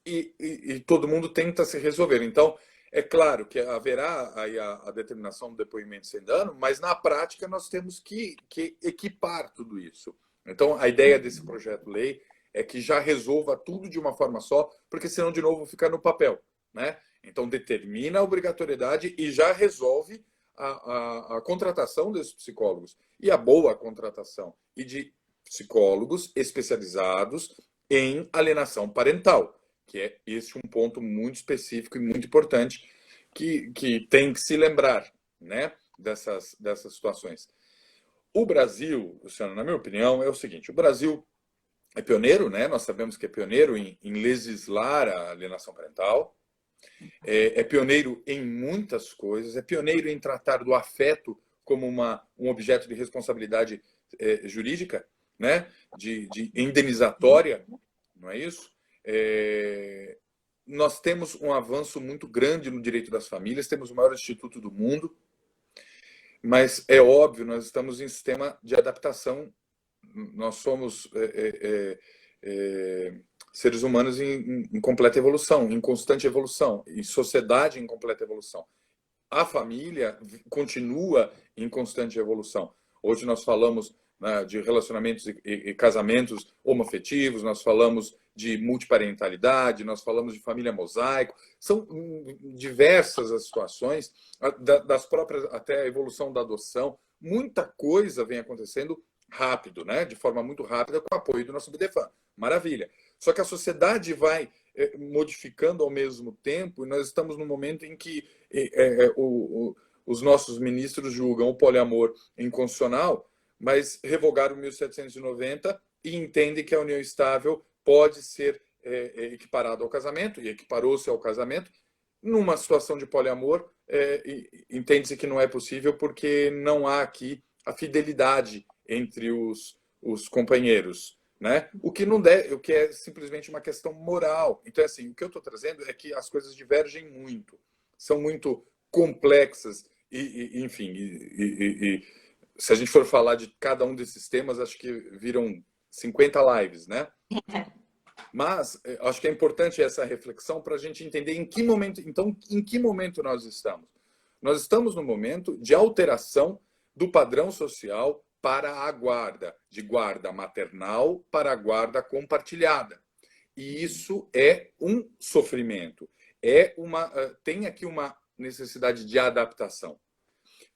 e todo mundo tenta se resolver. Então, é claro que haverá aí a determinação do depoimento sem dano, mas na prática nós temos que equipar tudo isso. Então, a ideia desse projeto-lei é que já resolva tudo de uma forma só, porque senão, de novo, fica no papel, né? Então, determina a obrigatoriedade e já resolve a contratação desses psicólogos. E a boa contratação. E de psicólogos especializados em alienação parental, que é esse um ponto muito específico e muito importante que tem que se lembrar, né, dessas situações. O Brasil, Luciano, na minha opinião, é o seguinte: o Brasil é pioneiro, né? Nós sabemos que é pioneiro em legislar a alienação parental, é pioneiro em muitas coisas, é pioneiro em tratar do afeto como um objeto de responsabilidade jurídica, né? De indenizatória, não é isso? Nós temos um avanço muito grande no direito das famílias, temos o maior instituto do mundo, mas é óbvio, nós estamos em sistema de adaptação, nós somos seres humanos em completa evolução, em constante evolução, em sociedade em completa evolução. A família continua em constante evolução. Hoje nós falamos, né, de relacionamentos e casamentos homoafetivos, nós falamos de multiparentalidade, nós falamos de família mosaico. São diversas as situações, das próprias, até a evolução da adoção. Muita coisa vem acontecendo rápido, né? De forma muito rápida, com o apoio do nosso BDFAN. Maravilha. Só que a sociedade vai modificando ao mesmo tempo, e nós estamos num momento em que os nossos ministros julgam o poliamor inconstitucional, mas revogaram 1790 e entendem que a união estável pode ser equiparada ao casamento, e equiparou-se ao casamento. Numa situação de poliamor, entende-se que não é possível porque não há aqui a fidelidade entre os companheiros, né? O que é simplesmente uma questão moral. Então, assim, o que eu estou trazendo é que as coisas divergem muito, são muito complexas enfim, se a gente for falar de cada um desses temas, acho que viram 50 lives, né? Mas acho que é importante essa reflexão para a gente entender em que momento, então, em que momento nós estamos. Nós estamos no momento de alteração do padrão social para a guarda, de guarda maternal para a guarda compartilhada. E isso é um sofrimento, tem aqui uma necessidade de adaptação.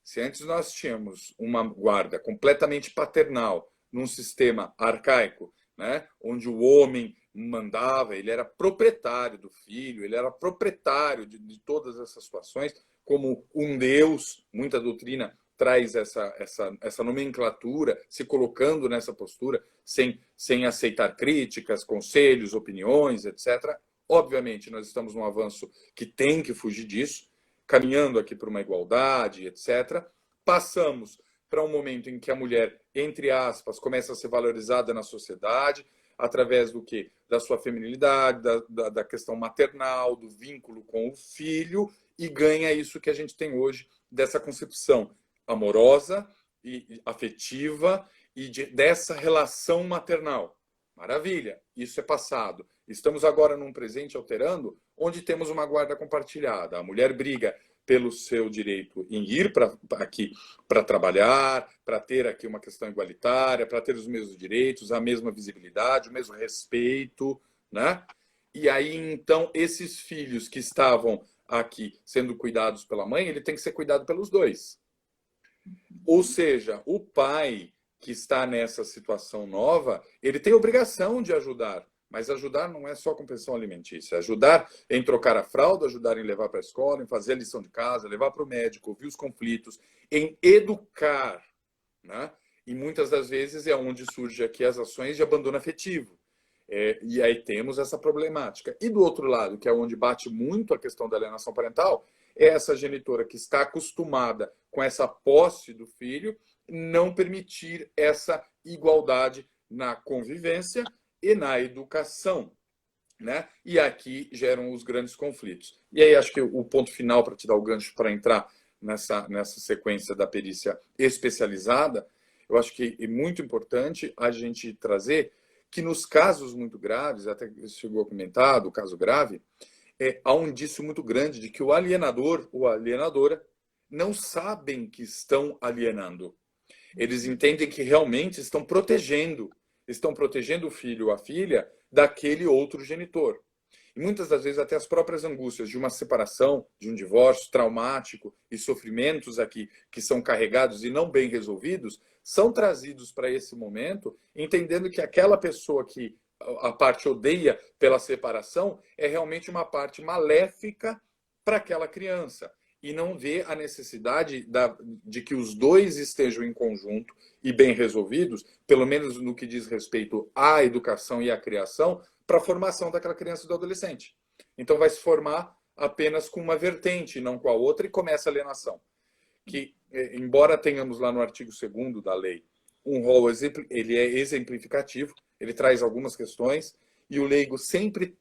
Se antes nós tínhamos uma guarda completamente paternal, num sistema arcaico, né, onde o homem mandava, ele era proprietário do filho, ele era proprietário de todas essas situações, como um Deus. Muita doutrina traz essa nomenclatura, se colocando nessa postura, sem aceitar críticas, conselhos, opiniões, etc. Obviamente, nós estamos num avanço que tem que fugir disso, caminhando aqui para uma igualdade, etc. Passamos para um momento em que a mulher, entre aspas, começa a ser valorizada na sociedade, através do quê? Da sua feminilidade, da questão maternal, do vínculo com o filho, e ganha isso que a gente tem hoje, dessa concepção amorosa e afetiva e dessa relação maternal. Maravilha, isso é passado. Estamos agora num presente alterando, onde temos uma guarda compartilhada. A mulher briga pelo seu direito em ir aqui para trabalhar, para ter aqui uma questão igualitária, para ter os mesmos direitos, a mesma visibilidade, o mesmo respeito, né? E aí, então, esses filhos que estavam aqui sendo cuidados pela mãe, ele tem que ser cuidado pelos dois. Ou seja, o pai que está nessa situação nova, ele tem obrigação de ajudar. Mas ajudar não é só com pensão alimentícia. Ajudar em trocar a fralda, ajudar em levar para a escola, em fazer a lição de casa, levar para o médico, ouvir os conflitos, em educar, né? E muitas das vezes é onde surgem aqui as ações de abandono afetivo. E aí temos essa problemática. E do outro lado, que é onde bate muito a questão da alienação parental, é essa genitora que está acostumada com essa posse do filho, não permitir essa igualdade na convivência e na educação, né? E aqui geram os grandes conflitos. E aí acho que o ponto final, para te dar o gancho para entrar nessa sequência da perícia especializada, eu acho que é muito importante a gente trazer que nos casos muito graves, até que chegou a comentar, do caso grave, há um indício muito grande de que o alienador ou a alienadora não sabem que estão alienando. Eles entendem que realmente estão protegendo o filho ou a filha daquele outro genitor. E muitas das vezes até as próprias angústias de uma separação, de um divórcio traumático e sofrimentos aqui que são carregados e não bem resolvidos, são trazidos para esse momento, entendendo que aquela pessoa que a parte odeia pela separação é realmente uma parte maléfica para aquela criança. E não vê a necessidade de que os dois estejam em conjunto e bem resolvidos, pelo menos no que diz respeito à educação e à criação, para a formação daquela criança e do adolescente. Então vai se formar apenas com uma vertente, não com a outra, e começa a alienação. Que, embora tenhamos lá no artigo 2º da lei um rol, ele é exemplificativo, ele traz algumas questões, e o leigo sempre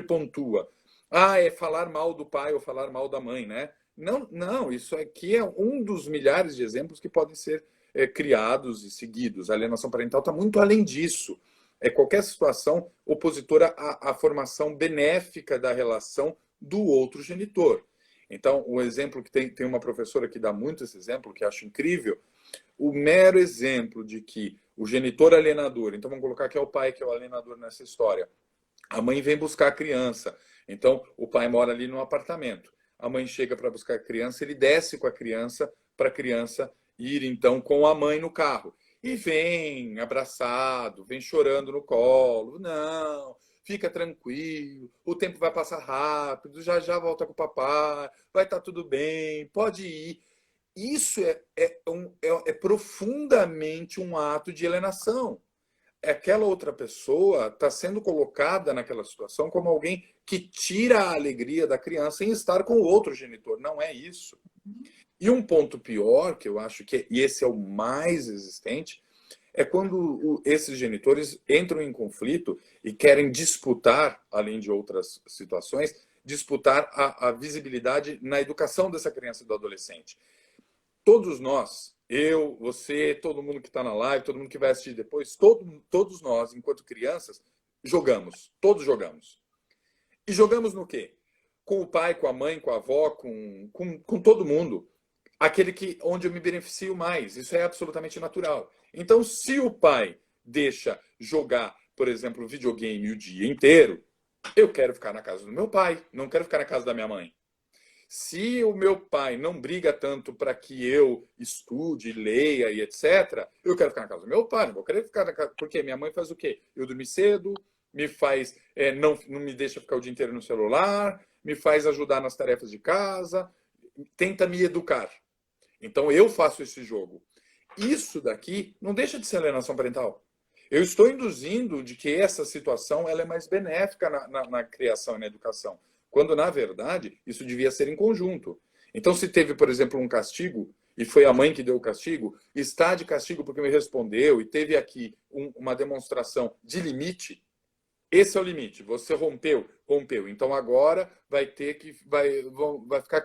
pontua. É falar mal do pai ou falar mal da mãe, né? Não, isso aqui é um dos milhares de exemplos que podem ser criados e seguidos. A alienação parental está muito além disso. É qualquer situação opositora à formação benéfica da relação do outro genitor. Então, o exemplo que tem uma professora que dá muito esse exemplo, que acho incrível, o mero exemplo de que o genitor alienador, então vamos colocar que é o pai que é o alienador nessa história, a mãe vem buscar a criança, então o pai mora ali no apartamento, a mãe chega para buscar a criança, ele desce com a criança para a criança ir então com a mãe no carro. E vem abraçado, vem chorando no colo. Não, fica tranquilo, o tempo vai passar rápido, já já volta com o papai, vai estar tudo bem, pode ir. Isso é profundamente um ato de alienação. Aquela outra pessoa está sendo colocada naquela situação como alguém que tira a alegria da criança em estar com o outro genitor. Não é isso. E um ponto pior, que eu acho que e esse é o mais existente, é quando esses genitores entram em conflito e querem disputar, além de outras situações, disputar a visibilidade na educação dessa criança e do adolescente. Todos nós, eu, você, todo mundo que está na live, todo mundo que vai assistir depois, todos nós, enquanto crianças, jogamos. Todos jogamos. E jogamos no quê? Com o pai, com a mãe, com a avó, com todo mundo. Onde eu me beneficio mais. Isso é absolutamente natural. Então, se o pai deixa jogar, por exemplo, videogame o dia inteiro, eu quero ficar na casa do meu pai, não quero ficar na casa da minha mãe. Se o meu pai não briga tanto para que eu estude, leia e etc., eu quero ficar na casa do meu pai, não vou querer ficar na casa. Porque minha mãe faz o quê? Eu dormi cedo, me faz não me deixa ficar o dia inteiro no celular, me faz ajudar nas tarefas de casa, tenta me educar. Então eu faço esse jogo. Isso daqui não deixa de ser alienação parental. Eu estou induzindo de que essa situação ela é mais benéfica na criação e na educação, quando, na verdade, isso devia ser em conjunto. Então, se teve, por exemplo, um castigo, e foi a mãe que deu o castigo, está de castigo porque me respondeu, e teve aqui uma demonstração de limite, esse é o limite. Você rompeu. Então, agora vai ficar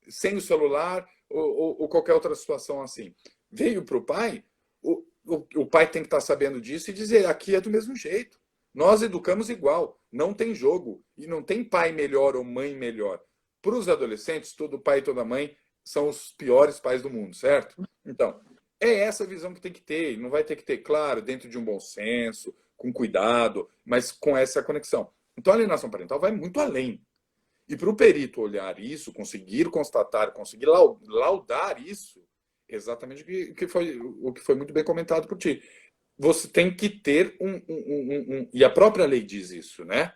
sem o celular ou qualquer outra situação assim. Veio para o pai, o pai tem que estar sabendo disso e dizer, aqui é do mesmo jeito. Nós educamos igual, não tem jogo. E não tem pai melhor ou mãe melhor. Para os adolescentes, todo pai e toda mãe são os piores pais do mundo, certo? Então, é essa visão que tem que ter. Não vai ter que ter, claro, dentro de um bom senso, com cuidado, mas com essa conexão. Então, a alienação parental vai muito além. E para o perito olhar isso, conseguir constatar, conseguir laudar isso, exatamente o que foi muito bem comentado por ti. Você tem que ter e a própria lei diz isso, né?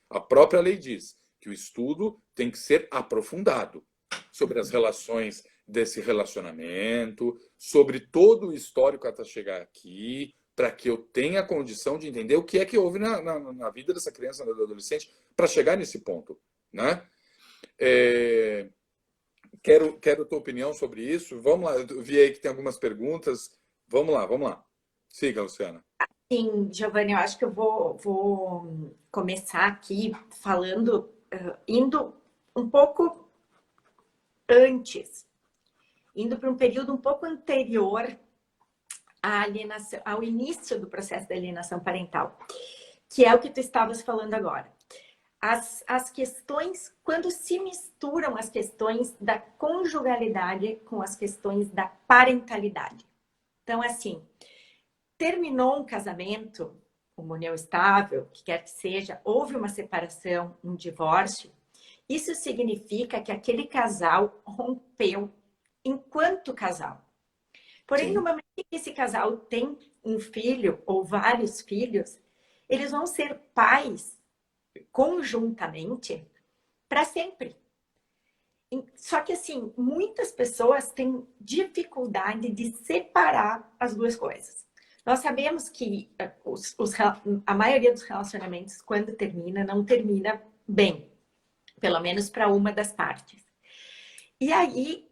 A própria lei diz que o estudo tem que ser aprofundado sobre as relações desse relacionamento, sobre todo o histórico até chegar aqui, para que eu tenha a condição de entender o que é que houve na vida dessa criança, do adolescente, para chegar nesse ponto, né? Quero a tua opinião sobre isso. Vamos lá, eu vi aí que tem algumas perguntas. Vamos lá. Siga, Luciana. Sim, Giovanni, eu acho que eu vou começar aqui falando, indo um pouco antes, indo para um período um pouco anterior à alienação, ao início do processo da alienação parental, que é o que tu estavas falando agora. As questões, quando se misturam as questões da conjugalidade com as questões da parentalidade. Então, assim, terminou um casamento, uma união estável, que quer que seja, houve uma separação, um divórcio, isso significa que aquele casal rompeu enquanto casal. Porém, no momento que esse casal tem um filho ou vários filhos, eles vão ser pais conjuntamente para sempre. Só que, assim, muitas pessoas têm dificuldade de separar as duas coisas. Nós sabemos que a maioria dos relacionamentos, quando termina, não termina bem. Pelo menos para uma das partes. E aí,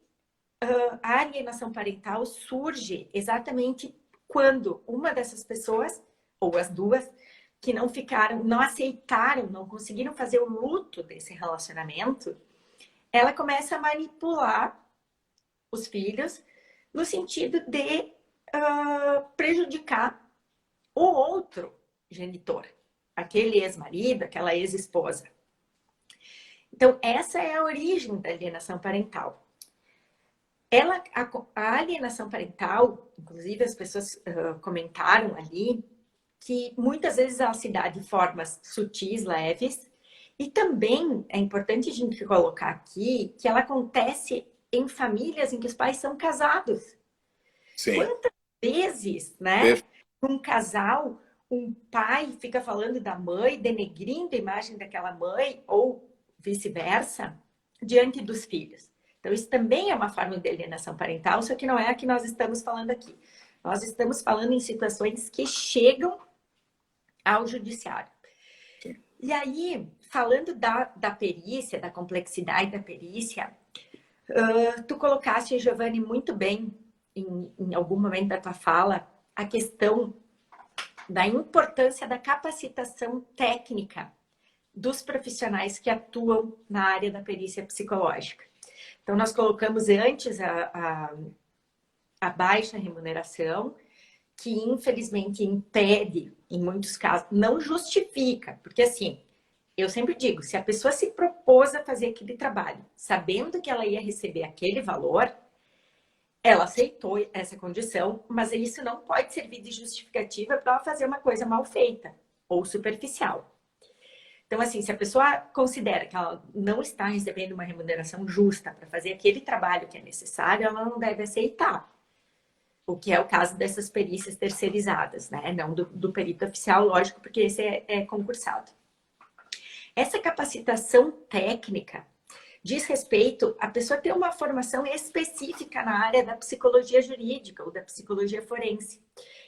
a alienação parental surge exatamente quando uma dessas pessoas, ou as duas, que não aceitaram, não conseguiram fazer o luto desse relacionamento, ela começa a manipular os filhos no sentido de prejudicar o outro genitor, aquele ex-marido, aquela ex-esposa. Então, essa é a origem da alienação parental. A alienação parental, inclusive as pessoas comentaram ali, que muitas vezes ela se dá de formas sutis, leves, e também é importante a gente colocar aqui que ela acontece em famílias em que os pais são casados. Sim. Quantas vezes, né, um casal, um pai fica falando da mãe, denegrindo a imagem daquela mãe, ou vice-versa, diante dos filhos. Então, isso também é uma forma de alienação parental, só que não é a que nós estamos falando aqui. Nós estamos falando em situações que chegam ao judiciário. Sim. E aí, falando da perícia, da complexidade da perícia, tu colocaste, Giovanni, muito bem, em algum momento da tua fala, a questão da importância da capacitação técnica dos profissionais que atuam na área da perícia psicológica. Então, nós colocamos antes a baixa remuneração, que infelizmente impede, em muitos casos, não justifica, porque assim, eu sempre digo, se a pessoa se propôs a fazer aquele trabalho, sabendo que ela ia receber aquele valor, ela aceitou essa condição, mas isso não pode servir de justificativa para ela fazer uma coisa mal feita ou superficial. Então, assim, se a pessoa considera que ela não está recebendo uma remuneração justa para fazer aquele trabalho que é necessário, ela não deve aceitar. O que é o caso dessas perícias terceirizadas, né? Não do perito oficial, lógico, porque esse é concursado. Essa capacitação técnica diz respeito a pessoa ter uma formação específica na área da psicologia jurídica ou da psicologia forense.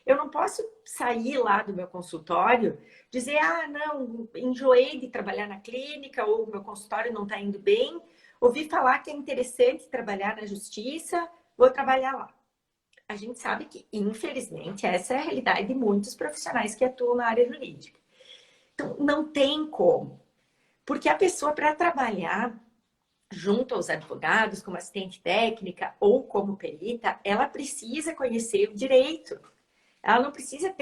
Eu não posso sair lá do meu consultório, dizer, ah, não, enjoei de trabalhar na clínica, ou meu consultório não está indo bem, ouvi falar que é interessante trabalhar na justiça, vou trabalhar lá. A gente sabe que, infelizmente, essa é a realidade de muitos profissionais que atuam na área jurídica. Então, não tem como. Porque a pessoa, para trabalhar junto aos advogados, como assistente técnica ou como perita, ela precisa conhecer o direito. Ela não precisa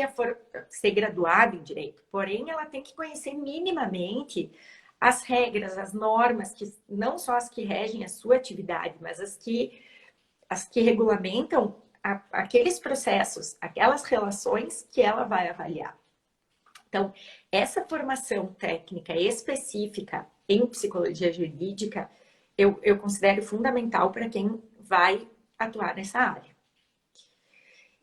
ser graduada em direito, porém ela tem que conhecer minimamente as regras, as normas, que não só as que regem a sua atividade, mas as que regulamentam aqueles processos, aquelas relações que ela vai avaliar. Então, essa formação técnica específica em psicologia jurídica, eu considero fundamental para quem vai atuar nessa área.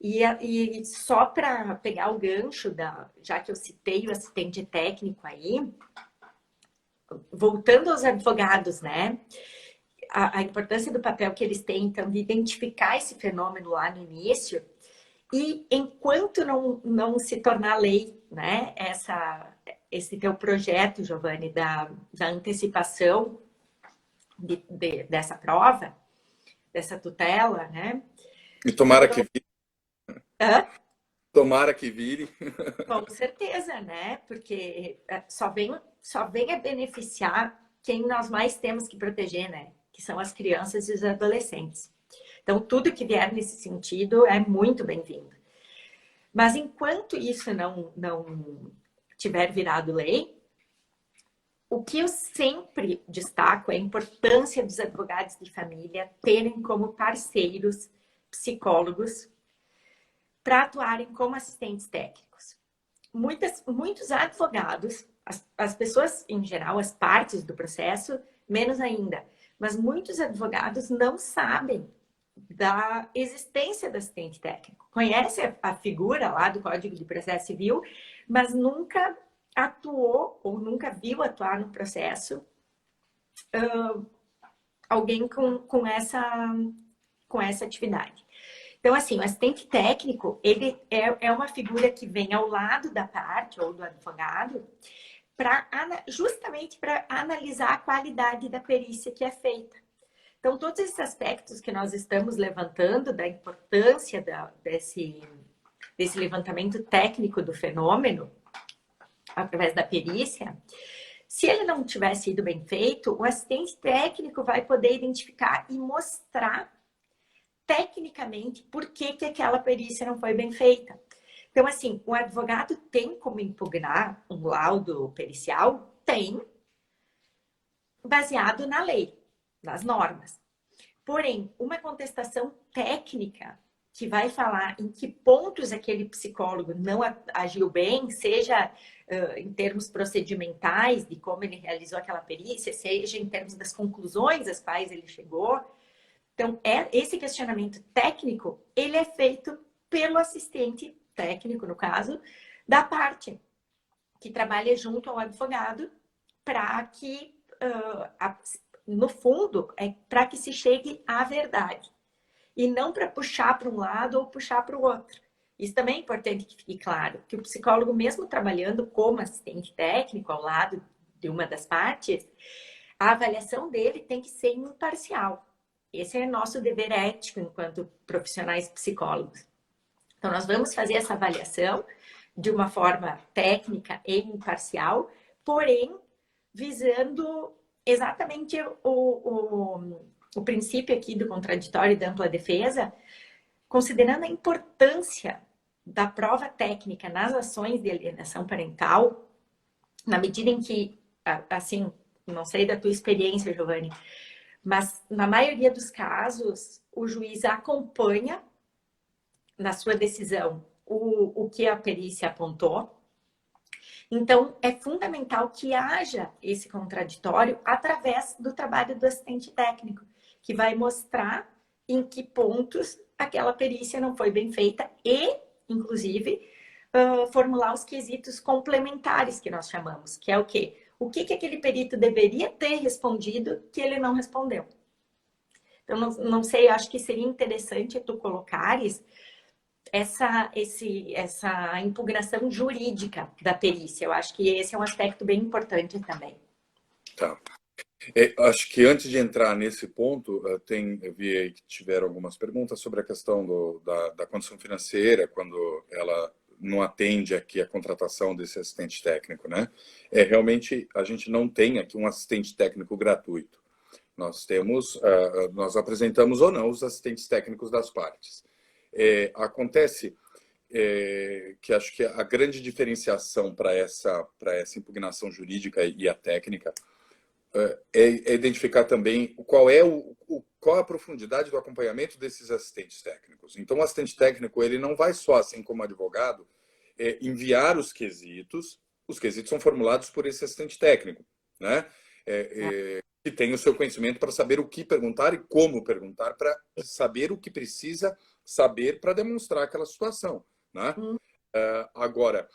E só para pegar o gancho, já que eu citei o assistente técnico aí, voltando aos advogados, né? A importância do papel que eles têm, então, de identificar esse fenômeno lá no início, e enquanto não se tornar lei, né? Esse teu projeto, Giovanni, da antecipação dessa prova, dessa tutela, né? E tomara que vire. Hã? Tomara que vire. Com certeza, né? Porque só vem a beneficiar quem nós mais temos que proteger, né? Que são as crianças e os adolescentes. Então, tudo que vier nesse sentido é muito bem-vindo. Mas enquanto isso não tiver virado lei, o que eu sempre destaco é a importância dos advogados de família terem como parceiros psicólogos para atuarem como assistentes técnicos. Muitos advogados, as pessoas em geral, as partes do processo, menos ainda, mas muitos advogados não sabem da existência do assistente técnico. Conhece a figura lá do Código de Processo Civil, mas nunca atuou ou nunca viu atuar no processo alguém com essa atividade. Então, assim, o assistente técnico, ele é uma figura que vem ao lado da parte ou do advogado justamente para analisar a qualidade da perícia que é feita. Então, todos esses aspectos que nós estamos levantando, da importância desse levantamento técnico do fenômeno, através da perícia, se ele não tiver sido bem feito, o assistente técnico vai poder identificar e mostrar tecnicamente por que aquela perícia não foi bem feita. Então, assim, o advogado tem como impugnar um laudo pericial? Tem, baseado na lei, nas normas. Porém, uma contestação técnica que vai falar em que pontos aquele psicólogo não agiu bem, seja em termos procedimentais, de como ele realizou aquela perícia, seja em termos das conclusões às quais ele chegou. Então, esse questionamento técnico, ele é feito pelo assistente técnico, no caso, da parte que trabalha junto ao advogado, para que, no fundo, é para que se chegue à verdade. E não para puxar para um lado ou puxar para o outro. Isso também é importante que fique claro, que o psicólogo, mesmo trabalhando como assistente técnico ao lado de uma das partes, a avaliação dele tem que ser imparcial. Esse é nosso dever ético enquanto profissionais psicólogos. Então, nós vamos fazer essa avaliação de uma forma técnica e imparcial, porém, visando exatamente o princípio aqui do contraditório e da ampla defesa, considerando a importância da prova técnica nas ações de alienação parental, na medida em que, assim, não sei da tua experiência, Giovanni, mas na maioria dos casos, o juiz acompanha na sua decisão o que a perícia apontou. Então, é fundamental que haja esse contraditório através do trabalho do assistente técnico, que vai mostrar em que pontos aquela perícia não foi bem feita e, inclusive, formular os quesitos complementares que nós chamamos, que é o quê? O que que aquele perito deveria ter respondido que ele não respondeu. Então, não sei, acho que seria interessante tu colocares essa impugnação jurídica da perícia. Eu acho que esse é um aspecto bem importante também. Tá. Acho que antes de entrar nesse ponto, eu vi aí que tiveram algumas perguntas sobre a questão da condição financeira, quando ela não atende aqui a contratação desse assistente técnico, né? Realmente, a gente não tem aqui um assistente técnico gratuito. Nós apresentamos ou não os assistentes técnicos das partes. Acontece que acho que a grande diferenciação para essa impugnação jurídica e a técnica é identificar também qual a profundidade do acompanhamento desses assistentes técnicos. Então, o assistente técnico ele não vai só, assim como advogado, enviar os quesitos são formulados por esse assistente técnico, né? Que tem o seu conhecimento para saber o que perguntar e como perguntar, para saber o que precisa saber para demonstrar aquela situação, né? Agora,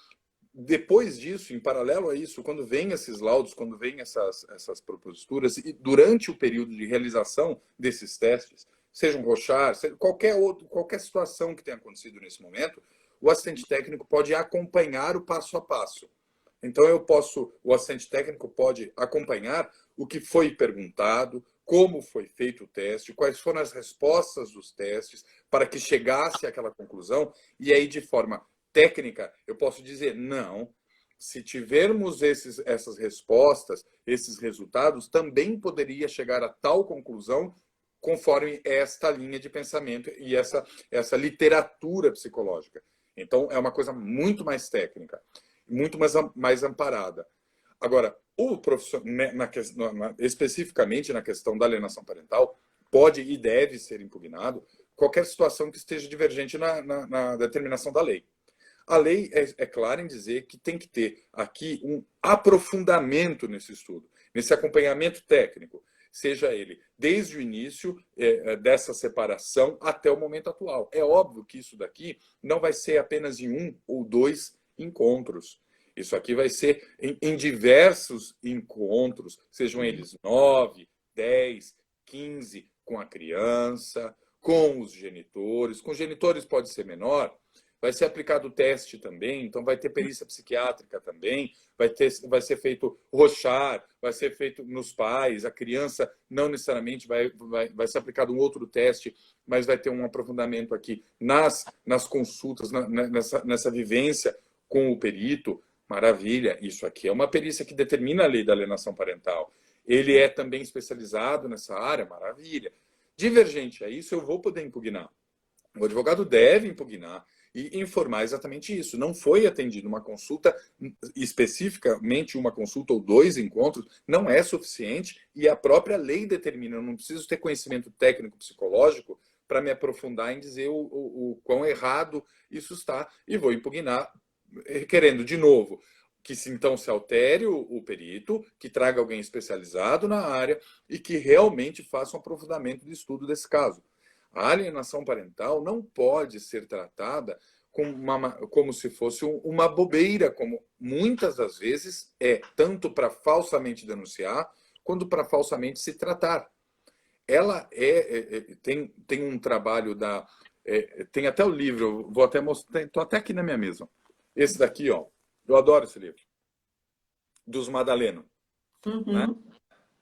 depois disso, em paralelo a isso, quando vem esses laudos, quando vem essas proposituras, e durante o período de realização desses testes, seja um rochar, seja qualquer situação que tenha acontecido nesse momento, o assistente técnico pode acompanhar o passo a passo. Então, o assistente técnico pode acompanhar o que foi perguntado, como foi feito o teste, quais foram as respostas dos testes, para que chegasse àquela conclusão, e aí, de forma técnica, eu posso dizer, não, se tivermos essas respostas, esses resultados, também poderia chegar a tal conclusão conforme esta linha de pensamento e essa literatura psicológica. Então, é uma coisa muito mais técnica, muito mais amparada. Agora, o profissional, especificamente na questão da alienação parental, pode e deve ser impugnado qualquer situação que esteja divergente na determinação da lei. A lei é clara em dizer que tem que ter aqui um aprofundamento nesse estudo, nesse acompanhamento técnico, seja ele desde o início dessa separação até o momento atual. É óbvio que isso daqui não vai ser apenas em 1 ou 2 encontros. Isso aqui vai ser em diversos encontros, sejam eles 9, 10, 15, com a criança, com os genitores. Com os genitores pode ser menor. Vai ser aplicado o teste também, então vai ter perícia psiquiátrica também, vai ser feito rochar, vai ser feito nos pais, a criança não necessariamente vai ser aplicado um outro teste, mas vai ter um aprofundamento aqui nas consultas, nessa vivência com o perito. Maravilha, isso aqui é uma perícia que determina a lei da alienação parental. Ele é também especializado nessa área, maravilha. Divergente a isso, eu vou poder impugnar. O advogado deve impugnar e informar exatamente isso. Não foi atendido uma consulta, especificamente uma consulta ou 2 encontros, não é suficiente e a própria lei determina. Eu não preciso ter conhecimento técnico psicológico para me aprofundar em dizer o quão errado isso está e vou impugnar, requerendo de novo que então se altere o perito, que traga alguém especializado na área e que realmente faça um aprofundamento de estudo desse caso. A alienação parental não pode ser tratada como se fosse uma bobeira, como muitas das vezes tanto para falsamente denunciar, quanto para falsamente se tratar. Ela tem um trabalho tem até o livro, vou até mostrar, estou até aqui na minha mesa. Esse daqui, ó, eu adoro esse livro, dos Madaleno. Né?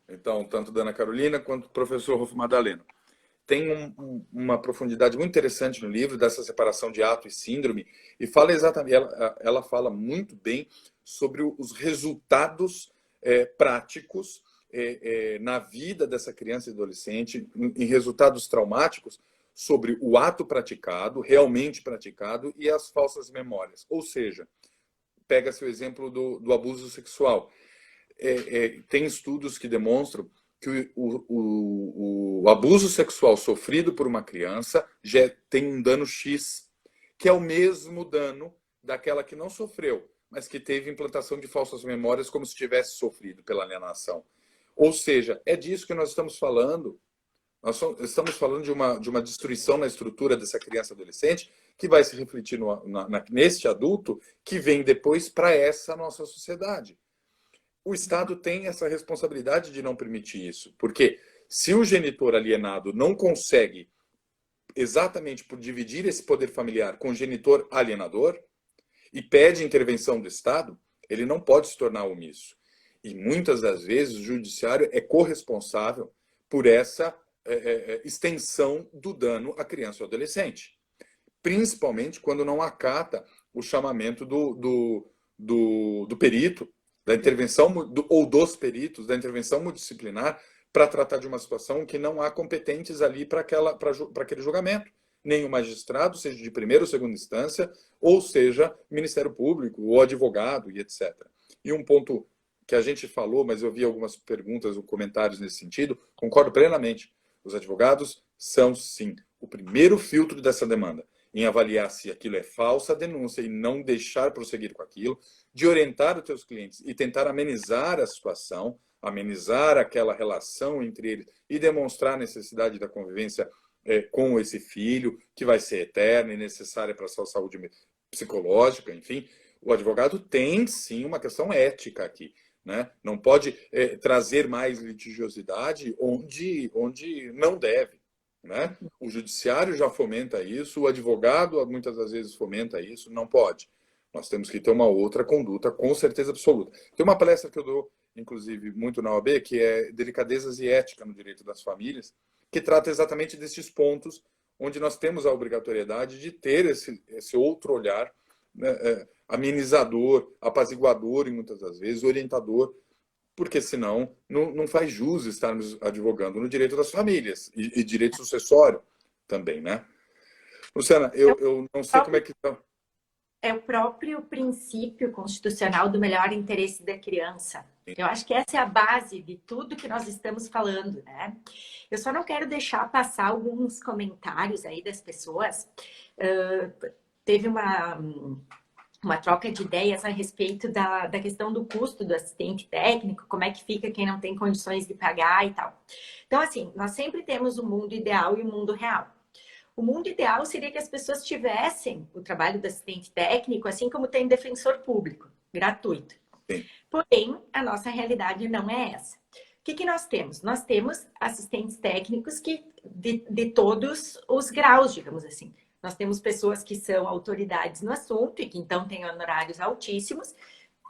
Então, tanto da Ana Carolina quanto do professor Rolfo Madaleno. Tem uma profundidade muito interessante no livro dessa separação de ato e síndrome e fala exatamente, ela fala muito bem sobre os resultados práticos na vida dessa criança e adolescente, em resultados traumáticos sobre o ato praticado, realmente praticado e as falsas memórias. Ou seja, pega-se o exemplo do abuso sexual. Tem estudos que demonstram que o abuso sexual sofrido por uma criança já tem um dano X, que é o mesmo dano daquela que não sofreu, mas que teve implantação de falsas memórias como se tivesse sofrido pela alienação. Ou seja, é disso que nós estamos falando. Estamos falando de uma destruição na estrutura dessa criança e adolescente que vai se refletir neste adulto que vem depois para essa nossa sociedade. O Estado tem essa responsabilidade de não permitir isso, porque se o genitor alienado não consegue, exatamente por dividir esse poder familiar com o genitor alienador, e pede intervenção do Estado, ele não pode se tornar omisso. E muitas das vezes o judiciário é corresponsável por essa extensão do dano à criança ou adolescente. Principalmente quando não acata o chamamento do perito, da intervenção, ou dos peritos, da intervenção multidisciplinar, para tratar de uma situação que não há competentes ali para aquele julgamento. Nem o magistrado, seja de primeira ou segunda instância, ou seja, Ministério Público, ou advogado, e etc. E um ponto que a gente falou, mas eu vi algumas perguntas ou comentários nesse sentido, concordo plenamente. Os advogados são, sim, o primeiro filtro dessa demanda, em avaliar se aquilo é falsa denúncia e não deixar prosseguir com aquilo, de orientar os teus clientes e tentar amenizar a situação, amenizar aquela relação entre eles e demonstrar a necessidade da convivência com esse filho, que vai ser eterna e necessária para a sua saúde psicológica, enfim. O advogado tem, sim, uma questão ética aqui, né? Não pode trazer mais litigiosidade onde não deve, né? O judiciário já fomenta isso, o advogado muitas das vezes fomenta isso, não pode. Nós temos que ter uma outra conduta, com certeza absoluta. Tem uma palestra que eu dou, inclusive, muito na OAB, que é Delicadezas e Ética no Direito das Famílias, que trata exatamente desses pontos onde nós temos a obrigatoriedade de ter esse outro olhar, né, amenizador, apaziguador, e muitas das vezes, orientador, porque senão não faz jus estarmos advogando no direito das famílias e direito sucessório também, né? Luciana, eu não sei como é que está. É o próprio princípio constitucional do melhor interesse da criança. Eu acho que essa é a base de tudo que nós estamos falando, né? Eu só não quero deixar passar alguns comentários aí das pessoas. Teve uma troca de ideias a respeito da questão do custo do assistente técnico, como é que fica quem não tem condições de pagar e tal. Então, assim, nós sempre temos o mundo ideal e o mundo real. O mundo ideal seria que as pessoas tivessem o trabalho do assistente técnico, assim como tem defensor público, gratuito. Sim. Porém, a nossa realidade não é essa. O que nós temos? Nós temos assistentes técnicos de todos os graus, digamos assim. Nós temos pessoas que são autoridades no assunto e que então têm honorários altíssimos,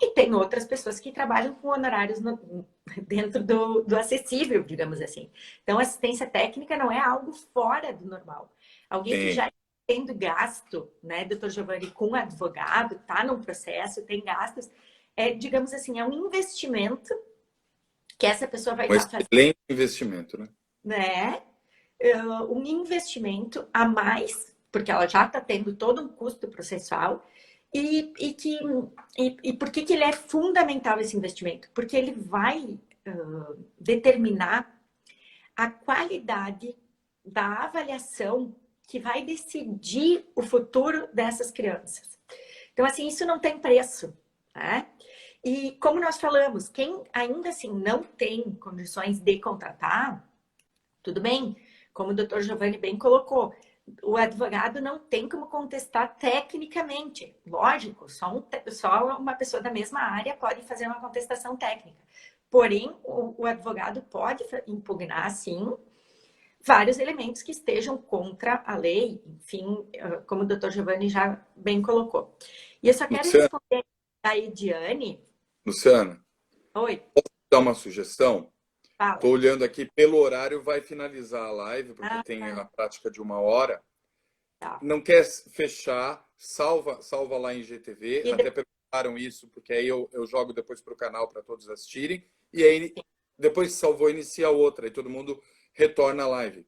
e tem outras pessoas que trabalham com honorários dentro do acessível, digamos assim. Então, assistência técnica não é algo fora do normal. Alguém que já tendo gasto, né, doutor Giovanni, com advogado, está num processo, tem gastos, digamos assim, é um investimento que essa pessoa vai estar fazendo. Excelente investimento, né? Um investimento a mais, porque ela já está tendo todo um custo processual. E por que ele é fundamental esse investimento? Porque ele vai determinar a qualidade da avaliação que vai decidir o futuro dessas crianças. Então, assim, isso não tem preço, né? E como nós falamos, quem ainda assim não tem condições de contratar, tudo bem, como o doutor Giovanni bem colocou, o advogado não tem como contestar tecnicamente. Lógico, só uma pessoa da mesma área pode fazer uma contestação técnica. Porém, o advogado pode impugnar, sim, vários elementos que estejam contra a lei, enfim, como o doutor Giovanni já bem colocou. E eu só quero responder a Ediane. Luciana, oi. Posso dar uma sugestão? Fala. Estou olhando aqui, pelo horário vai finalizar a live, porque tem a prática de 1 hora. Tá. Não quer fechar, salva lá em GTV. Até perguntaram isso, porque aí eu jogo depois para o canal para todos assistirem. E aí, depois que salvou, inicia outra. E todo mundo retorna a live.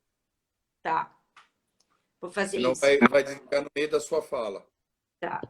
Tá. Vou fazer Senão isso. vai desligar no meio da sua fala. Tá.